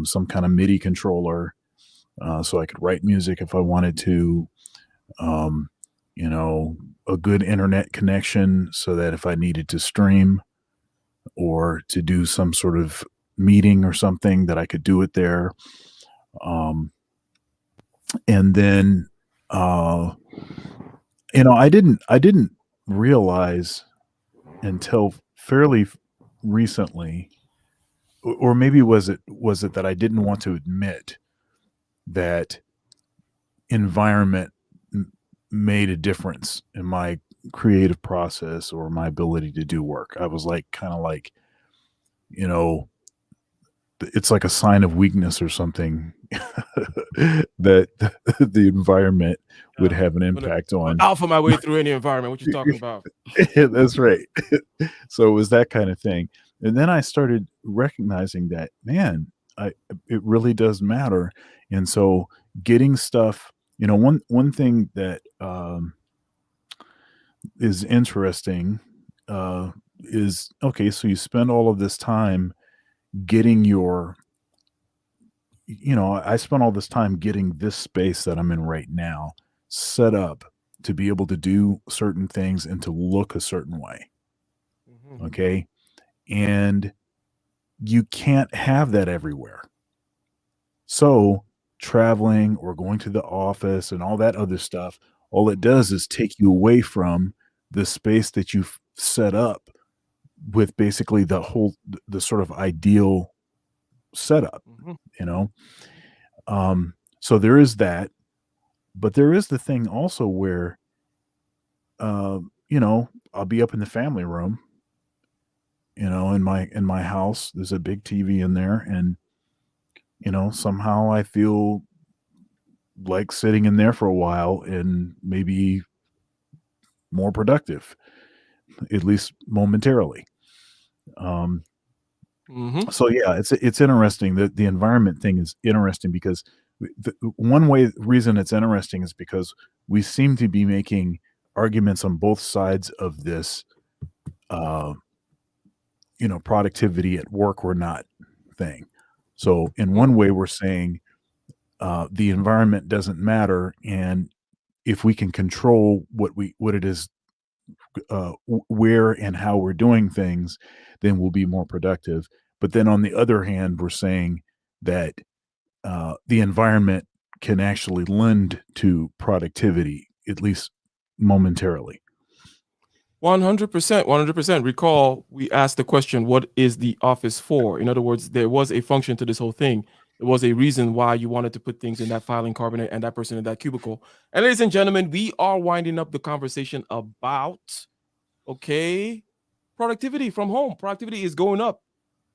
Some kind of MIDI controller, so I could write music if I wanted to. A good internet connection so that if I needed to stream or to do some sort of meeting or something, that I could do it there. And then, I didn't realize until fairly recently, or maybe was it that I didn't want to admit that environment made a difference in my creative process or my ability to do work. I was like, kind of like, it's like a sign of weakness or something that the environment would have an impact on. Alpha my way through any environment. What you talking about? That's right. So it was that kind of thing. And then I started recognizing that, man, it really does matter. And so getting stuff, one thing that is interesting is, okay, so you spend all of this time getting I spent all this time getting this space that I'm in right now set up to be able to do certain things and to look a certain way. Mm-hmm. Okay. And you can't have that everywhere. So traveling or going to the office and all that other stuff, all it does is take you away from the space that you've set up with basically the sort of ideal setup, so there is that, but there is the thing also where, I'll be up in the family room, in my house, there's a big TV in there, and, somehow I feel like sitting in there for a while and maybe more productive, at least momentarily. So yeah, it's interesting that the environment thing is interesting because one reason it's interesting is because we seem to be making arguments on both sides of this, productivity at work or not thing. So in one way, we're saying the environment doesn't matter, and if we can control what it is, where and how we're doing things, then we'll be more productive. But then on the other hand, we're saying that the environment can actually lend to productivity, at least momentarily. 100%, 100%. Recall, we asked the question, what is the office for? In other words, there was a function to this whole thing. There was a reason why you wanted to put things in that filing cabinet and that person in that cubicle. And ladies and gentlemen, we are winding up the conversation about, productivity from home. Productivity is going up.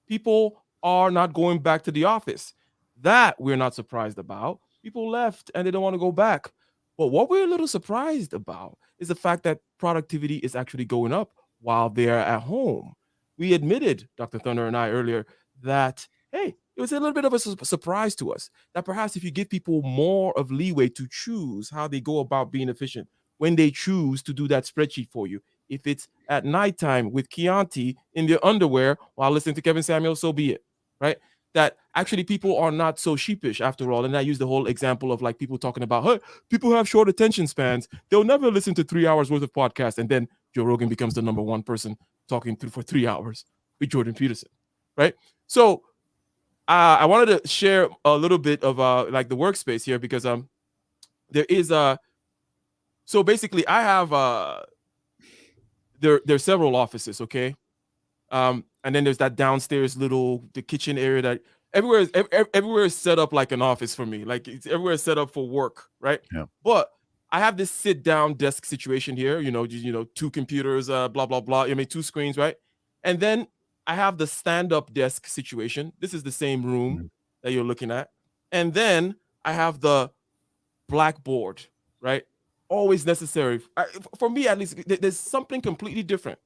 People are not going back to the office. That we're not surprised about. People left and they don't want to go back. But what we're a little surprised about is the fact that productivity is actually going up while they're at home. We admitted, Dr. Thunder and I earlier, that, hey, it was a little bit of a surprise to us that perhaps if you give people more of leeway to choose how they go about being efficient, when they choose to do that spreadsheet for you, if it's at nighttime with Chianti in their underwear while listening to Kevin Samuel, so be it, right? That actually people are not so sheepish after all. And I use the whole example of like people talking about, hey, people have short attention spans. They'll never listen to 3 hours worth of podcast. And then Joe Rogan becomes the number one person talking for 3 hours with Jordan Peterson, right? So I wanted to share a little bit of like the workspace here because there is so basically I have there's several offices, okay? And then there's that downstairs the kitchen area that everywhere is set up like an office for me. Like everywhere is set up for work, right? Yeah. But I have this sit down desk situation here, two computers, blah blah blah. I mean, two screens, right? And then I have the stand up desk situation. This is the same room that you're looking at. And then I have the blackboard, right? Always necessary. For me, at least, there's something completely different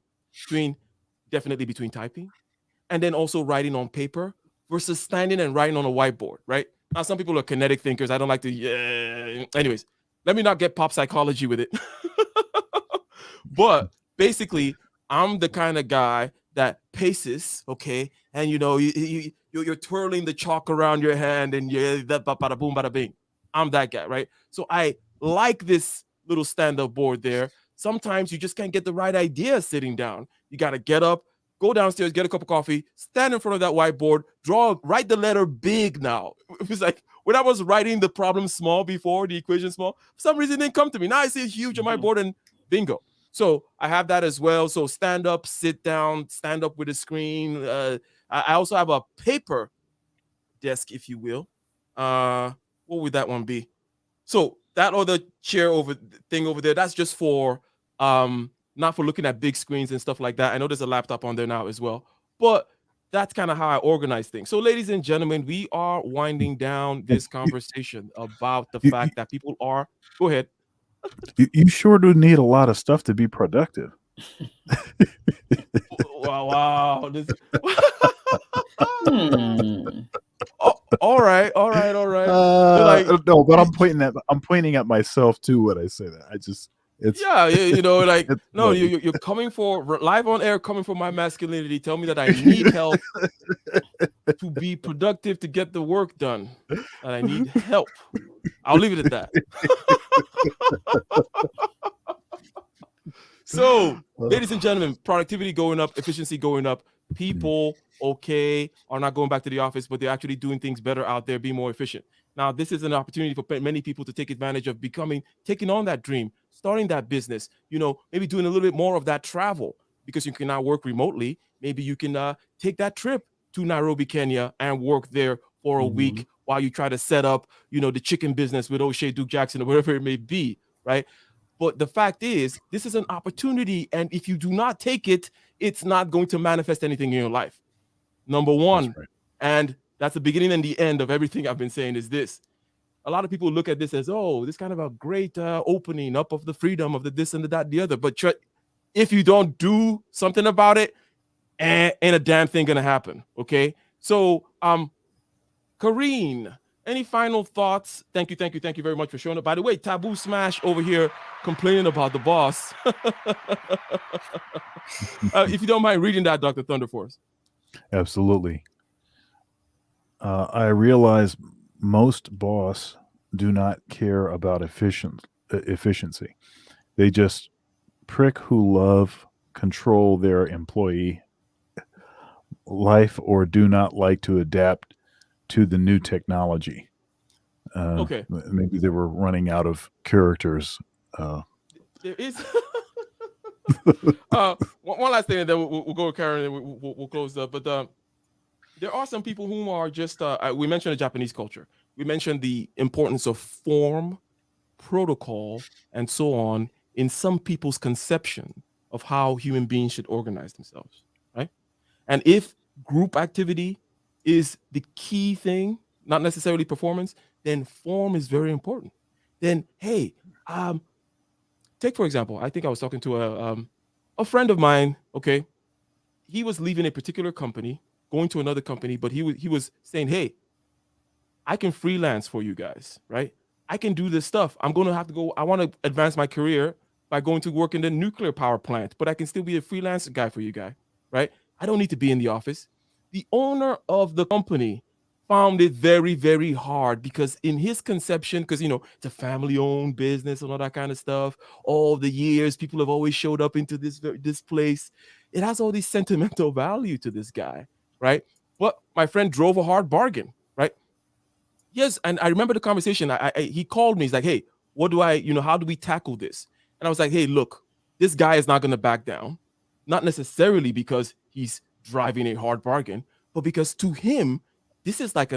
definitely between typing and then also writing on paper versus standing and writing on a whiteboard, right? Now, some people are kinetic thinkers. I don't like to, anyways, let me not get pop psychology with it. But basically, I'm the kind of guy that paces, okay? And, you're twirling the chalk around your hand and bada boom, bada bing. I'm that guy, right? So I like this little stand-up board there. Sometimes you just can't get the right idea sitting down. You got to get up, go downstairs, get a cup of coffee, stand in front of that whiteboard, write the letter big now. It was like when I was writing the problem small before, the equation small, for some reason it didn't come to me. Now I see it huge on my board and bingo. So I have that as well. So stand up, sit down, stand up with a screen. I also have a paper desk, if you will. What would that one be? So that other chair thing over there, that's just for not for looking at big screens and stuff like that. I know there's a laptop on there now as well, but that's kind of how I organize things. So, ladies and gentlemen, we are winding down this conversation about the fact that people are. Go ahead. You sure do need a lot of stuff to be productive. Wow. All right. No, but I'm pointing at myself too when I say that. You're coming for live on air, coming for my masculinity. Tell me that I need help to be productive, to get the work done. That I need help. I'll leave it at that. So, ladies and gentlemen, productivity going up, efficiency going up. People, are not going back to the office, but they're actually doing things better out there, being more efficient. Now, this is an opportunity for many people to take advantage of taking on that dream, starting that business, maybe doing a little bit more of that travel because you can now work remotely. Maybe you can take that trip to Nairobi, Kenya and work there for a week while you try to set up, the chicken business with O'Shea Duke Jackson or whatever it may be, right? But the fact is, this is an opportunity. And if you do not take it, it's not going to manifest anything in your life. Number one, That's right. And that's the beginning and the end of everything I've been saying is this. A lot of people look at this as, this kind of a great opening up of the freedom of the this and the that, the other. But if you don't do something about it, ain't a damn thing going to happen. Okay. So, Kareen, any final thoughts? Thank you very much for showing up. By the way, Taboo Smash over here complaining about the boss. If you don't mind reading that, Dr. Thunder Force. Absolutely. I realize most boss do not care about efficiency. They just prick who love control their employee life or do not like to adapt to the new technology. Okay. Maybe they were running out of characters. There is one last thing, and then we'll go with Karen, and we'll close up. But there are some people who are just. We mentioned the Japanese culture. We mentioned the importance of form, protocol, and so on in some people's conception of how human beings should organize themselves, right? And if group activity is the key thing, not necessarily performance, then form is very important. Then, hey, take for example, I think I was talking to a friend of mine. Okay, he was leaving a particular company going to another company, but he was saying, "Hey, I can freelance for you guys, right? I can do this stuff. I'm going to have to go. I want to advance my career by going to work in the nuclear power plant, but I can still be a freelance guy for you guy, right? I don't need to be in the office." The owner of the company found it very, very hard because in his conception, because it's a family-owned business and all that kind of stuff. All the years, people have always showed up into this place. It has all this sentimental value to this guy, right? But my friend drove a hard bargain, right? Yes, and I remember the conversation. He called me. He's like, "Hey, what do how do we tackle this?" And I was like, "Hey, look, this guy is not going to back down, not necessarily because he's driving a hard bargain, but because to him, this is like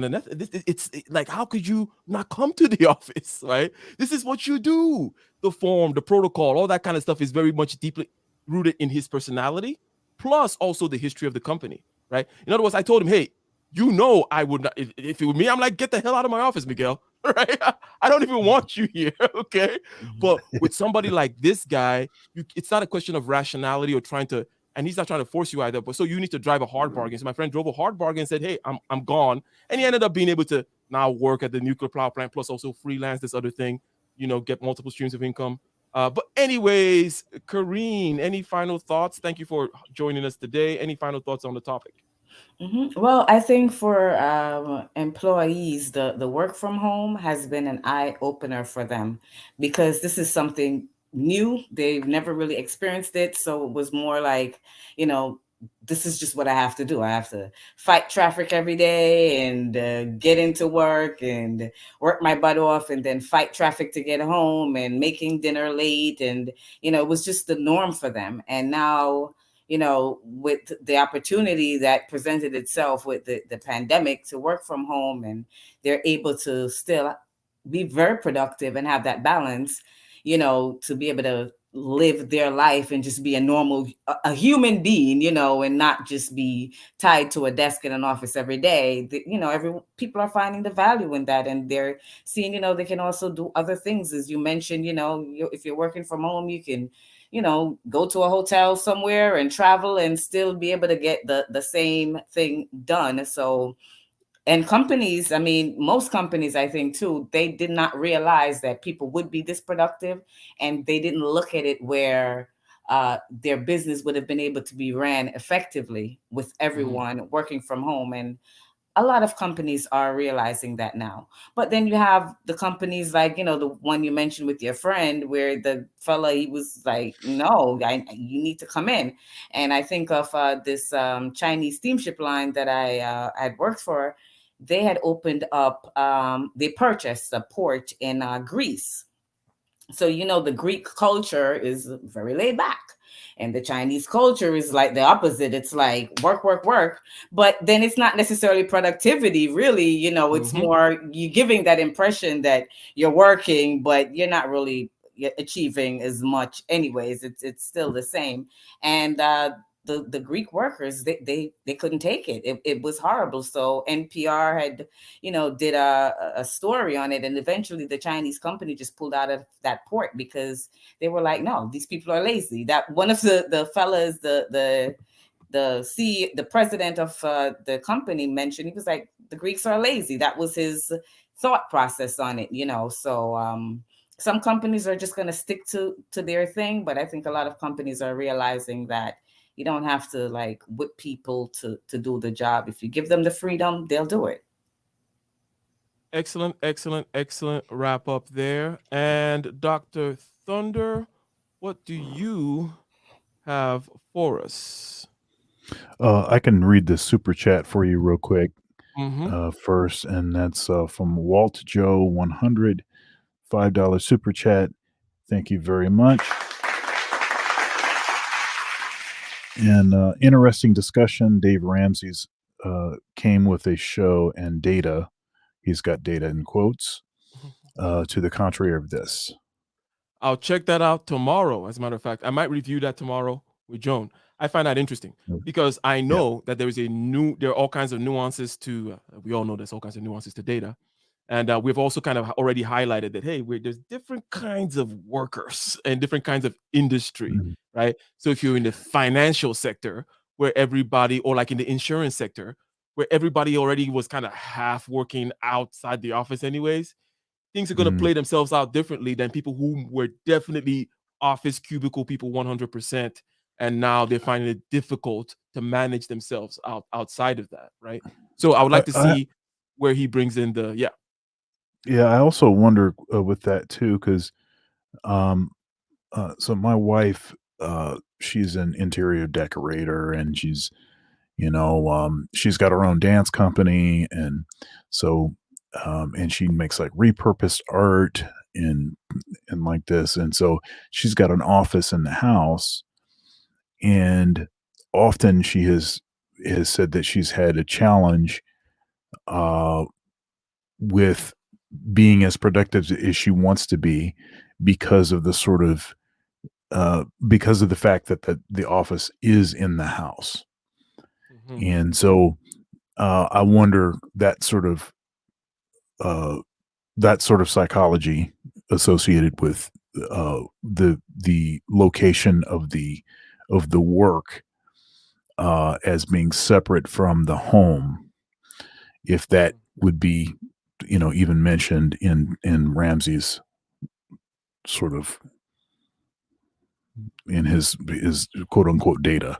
like, how could you not come to the office, right? This is what you do. The form, the protocol, all that kind of stuff is very much deeply rooted in his personality, plus also the history of the company, right? In other words, I told him, "Hey, I would not, if it were me, I'm like, get the hell out of my office, Miguel." Right? I don't even want you here. Okay. But with somebody like this guy, it's not a question of rationality or trying to, and he's not trying to force you either. But so you need to drive a hard bargain. So my friend drove a hard bargain and said, "Hey, I'm gone." And he ended up being able to now work at the nuclear power plant, plus also freelance this other thing, get multiple streams of income. But anyways, Kareen, any final thoughts? Thank you for joining us today. Any final thoughts on the topic? Well, I think for employees, the work from home has been an eye opener for them because this is something new. They've never really experienced it. So it was more like, you know, this is just what I have to do. I have to fight traffic every day and get into work and work my butt off and then fight traffic to get home and making dinner late. And, it was just the norm for them. And now, with the opportunity that presented itself with the pandemic to work from home, and they're able to still be very productive and have that balance, to be able to live their life and just be a normal, a human being, and not just be tied to a desk in an office every day. People are finding the value in that, and they're seeing, they can also do other things. As you mentioned, if you're working from home, you can go to a hotel somewhere and travel and still be able to get the same thing done. So, and companies, I mean, most companies, I think too, they did not realize that people would be this productive, and they didn't look at it where their business would have been able to be ran effectively with everyone working from home. And a lot of companies are realizing that now. But then you have the companies like, the one you mentioned with your friend, where the fella, he was like, "No, you need to come in." And I think of this Chinese steamship line that I had worked for. They had opened up, they purchased a port in Greece. So, the Greek culture is very laid back. And the Chinese culture is like the opposite. It's like work, work, work. But then it's not necessarily productivity, really. It's more you giving that impression that you're working, but you're not really achieving as much anyways. It's still the same. And the Greek workers, they couldn't take it. It was horrible. So NPR had, did a story on it, and eventually the Chinese company just pulled out of that port because they were like, "No, these people are lazy." That one of the fellas, the president of the company mentioned, he was like, "The Greeks are lazy." That was his thought process on it, So some companies are just going to stick to their thing, but I think a lot of companies are realizing that you don't have to like whip people to do the job. If you give them the freedom, they'll do it. Excellent, excellent, excellent wrap up there. And Dr. Thunder, what do you have for us? I can read the super chat for you real quick Mm-hmm. first, and that's from Walt Joe 100, $5 super chat. Thank you very much. And interesting discussion. Dave Ramsey's came with a show and data. He's got data in quotes to the contrary of this. I'll check that out tomorrow. As a matter of fact, I might review that tomorrow with Joan. I find that interesting because I know that there are all kinds of nuances to, we all know there's all kinds of nuances to data. And we've also kind of already highlighted that, hey, there's different kinds of workers and different kinds of industry, right? So if you're in the financial sector where everybody, or like in the insurance sector, where everybody already was kind of half working outside the office anyways, things are going to Mm. play themselves out differently than people who were definitely office cubicle people 100%, and now they're finding it difficult to manage themselves outside of that, right? So I would like to I see where he brings in the yeah. yeah, I also wonder, with that too, 'cause, um, so my wife, she's an interior decorator, and she's got her own dance company, and so, and she makes, like, repurposed art and like this, and so she's got an office in the house, and often she has said that she's had a challenge, uh, with being as productive as she wants to be because of the sort of, because of the fact that the office is in the house, Mhm. and so, I wonder uh, that sort of psychology associated with, the location of the work, as being separate from the home, if that Mhm. would be, even mentioned in Ramsey's sort of in his quote unquote data.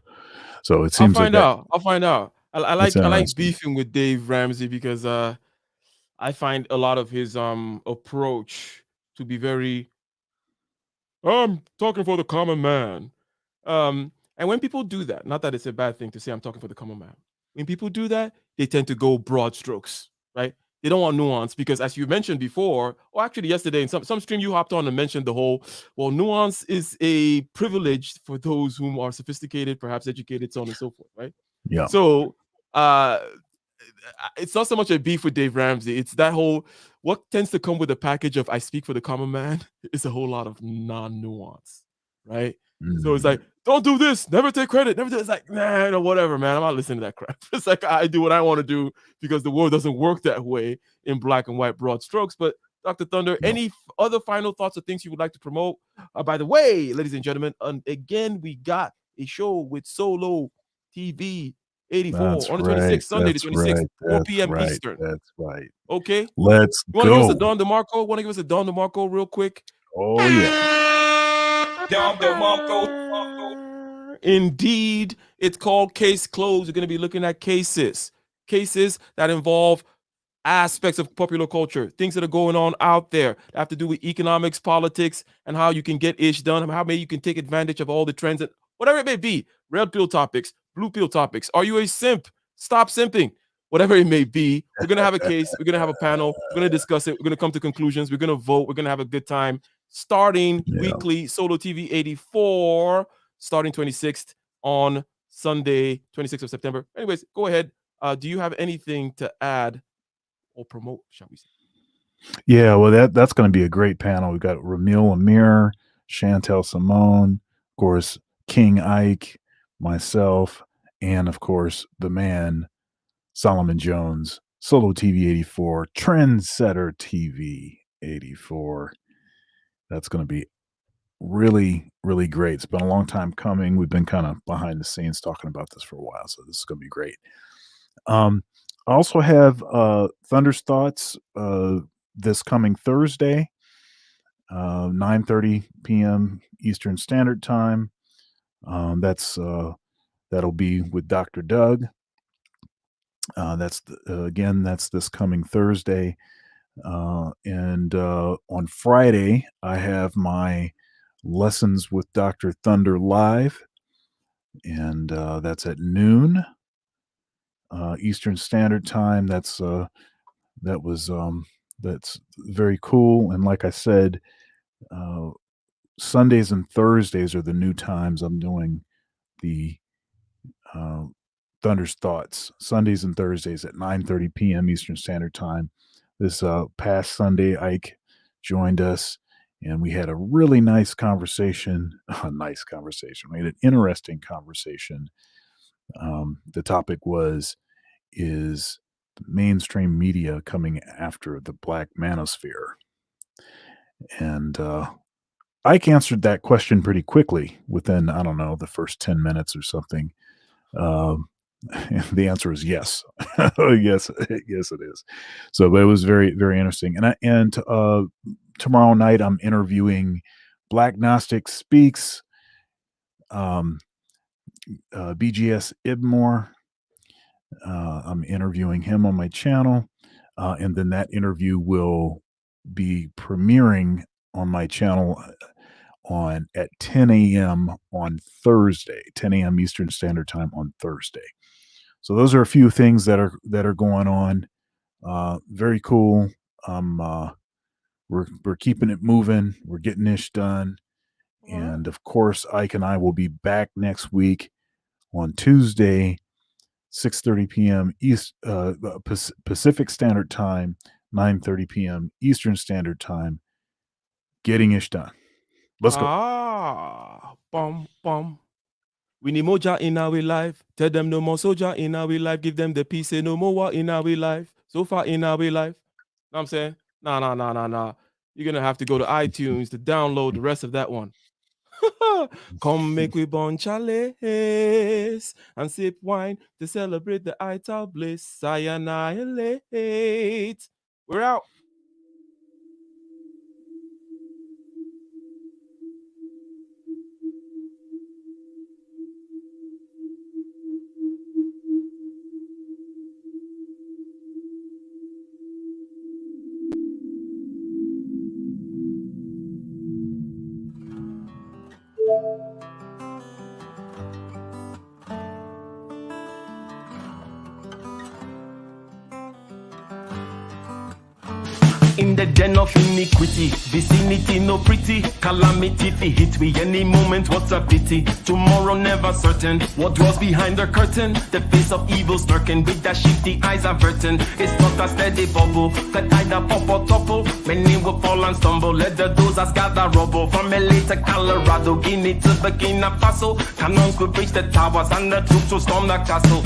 So it I'll seems like find that out. I'll find out. that's I like interesting. beefing with Dave Ramsey because I find a lot of his approach to be very I'm talking for the common man. And when people do that, not that it's a bad thing to say I'm talking for the common man. When people do that, they tend to go broad strokes, right? They don't want nuance because, as you mentioned before, or actually yesterday in some stream, you hopped on and mentioned the whole, well, nuance is a privilege for those whom are sophisticated, perhaps educated, so on and so forth, right? Yeah. So it's not so much a beef with Dave Ramsey. It's that whole what tends to come with the package of I speak for the common man is a whole lot of non-nuance, right? So it's Mhm. like, don't do this, never take credit, never do it's like, nah, no, whatever, man. I'm not listening to that crap. It's like I do what I want to do because the world doesn't work that way in black and white broad strokes. But Dr. Thunder, Yeah. any other final thoughts or things you would like to promote? By the way, ladies and gentlemen, again, we got a show with Solo TV 84 That's on the right, 26th, Sunday the that's 26th, right, 4 that's p.m. right, Eastern. that's right. Okay. You Let's want to give us a go. Don DeMarco? Want to give us a Don DeMarco real quick? Oh, yeah. Don DeMarco. Indeed, it's called Case Closed. We're going to be looking at cases that involve aspects of popular culture, things that are going on out there that have to do with economics, politics, and how you can get ish done, how maybe you can take advantage of all the trends, and whatever it may be. Red pill topics, blue pill topics. Are you a simp? Stop simping. Whatever it may be, we're going to have a case. We're going to have a panel. We're going to discuss it. We're going to come to conclusions. We're going to vote. We're going to have a good time. Starting Yeah. weekly, Solo TV 84, starting 26th on Sunday, 26th of September. Anyways, go ahead. Do you have anything to add or promote, shall we say? Yeah, well, that's gonna be a great panel. We've got Ramil Amir, Chantel Simone, of course, King Ike, myself, and, of course, the man, Solomon Jones, Solo TV 84, Trendsetter TV 84. That's gonna be really, really great. It's been a long time coming. We've been kinda behind the scenes talking about this for a while, so this is gonna be great. Um, I also have, Thunder's Thoughts, this coming Thursday, 9:30 p.m. Eastern Standard Time. That'll be with Dr. Doug. That's this coming Thursday. And on Friday, I have my Lessons with Dr. Thunder live, and that's at noon Eastern Standard Time. That was that's very cool. And like I said, uh, Sundays and Thursdays are the new times I'm doing the uh, Thunder's Thoughts. Sundays and Thursdays at 9:30 p.m. Eastern Standard Time. This past Sunday, Ike joined us, and we had a really nice conversation. A nice conversation. We had an interesting conversation. The topic was, is the mainstream media coming after the Black manosphere? And Ike answered that question pretty quickly within, I don't know, the first 10 minutes or something. The answer is yes. Yes, yes, it is. So, but it was very, very interesting. And tomorrow night I'm interviewing Black Gnostic Speaks, BGS Ibmore. I'm interviewing him on my channel, and then that interview will be premiering on my channel at 10 a.m. on Thursday, 10 a.m. Eastern Standard Time on Thursday. So those are a few things that are going on. Very cool. We're keeping it moving. We're getting ish done. And of course, Ike and I will be back next week on Tuesday, 6:30 p.m. Pacific Standard Time, 9:30 p.m. Eastern Standard Time. Getting ish done. Let's go. Bum, bum. We need more Jah in our life. Tell them no more soldier in our life. Give them the peace. Say no more war in our life. So far in our life. Know what I'm saying? Nah. You're going to have to go to iTunes to download the rest of that one. Come make we burn chalice and sip wine to celebrate the ital bliss. I annihilate. We're out. In the den of iniquity, vicinity no pretty, calamity fi hit we any moment, what's a pity, tomorrow never certain, what dwells behind the curtain, the face of evil lurking, with that shifty eyes averting, it's not a steady bubble, that either pop or topple, many will fall and stumble, let the dozers gather rubble, from LA to Colorado, Guinea to Burkina Faso, cannons could reach the towers and the troops will storm the castle,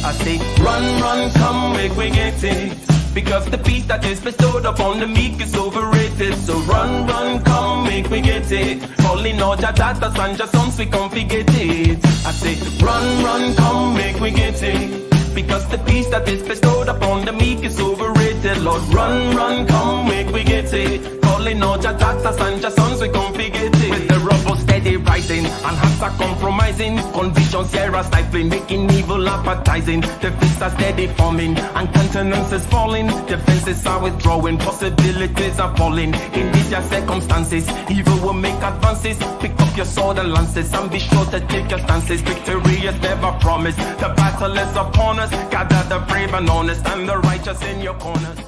I say, run, come, make we get it. Because the peace that is bestowed upon the meek is overrated. So run, come, make me get it. Calling all your daughters and your sons, we come forget it. I say, run, come, make me get it. Because the peace that is bestowed upon the meek is overrated. Lord, run, come, make me get it. Calling all your daughters and your sons, we come forget it. With the rubble steady rising, and hearts are compromising. Convictions here are stifling, making evil appetizing. The fists are steady forming, and countenances falling. Defenses are withdrawing, possibilities are falling. In these your circumstances, evil will make advances. Pick up your sword and lances, and be sure to take your stances. Victory is never promised, the battle is upon us. Gather the brave and honest, and the righteous in your corners.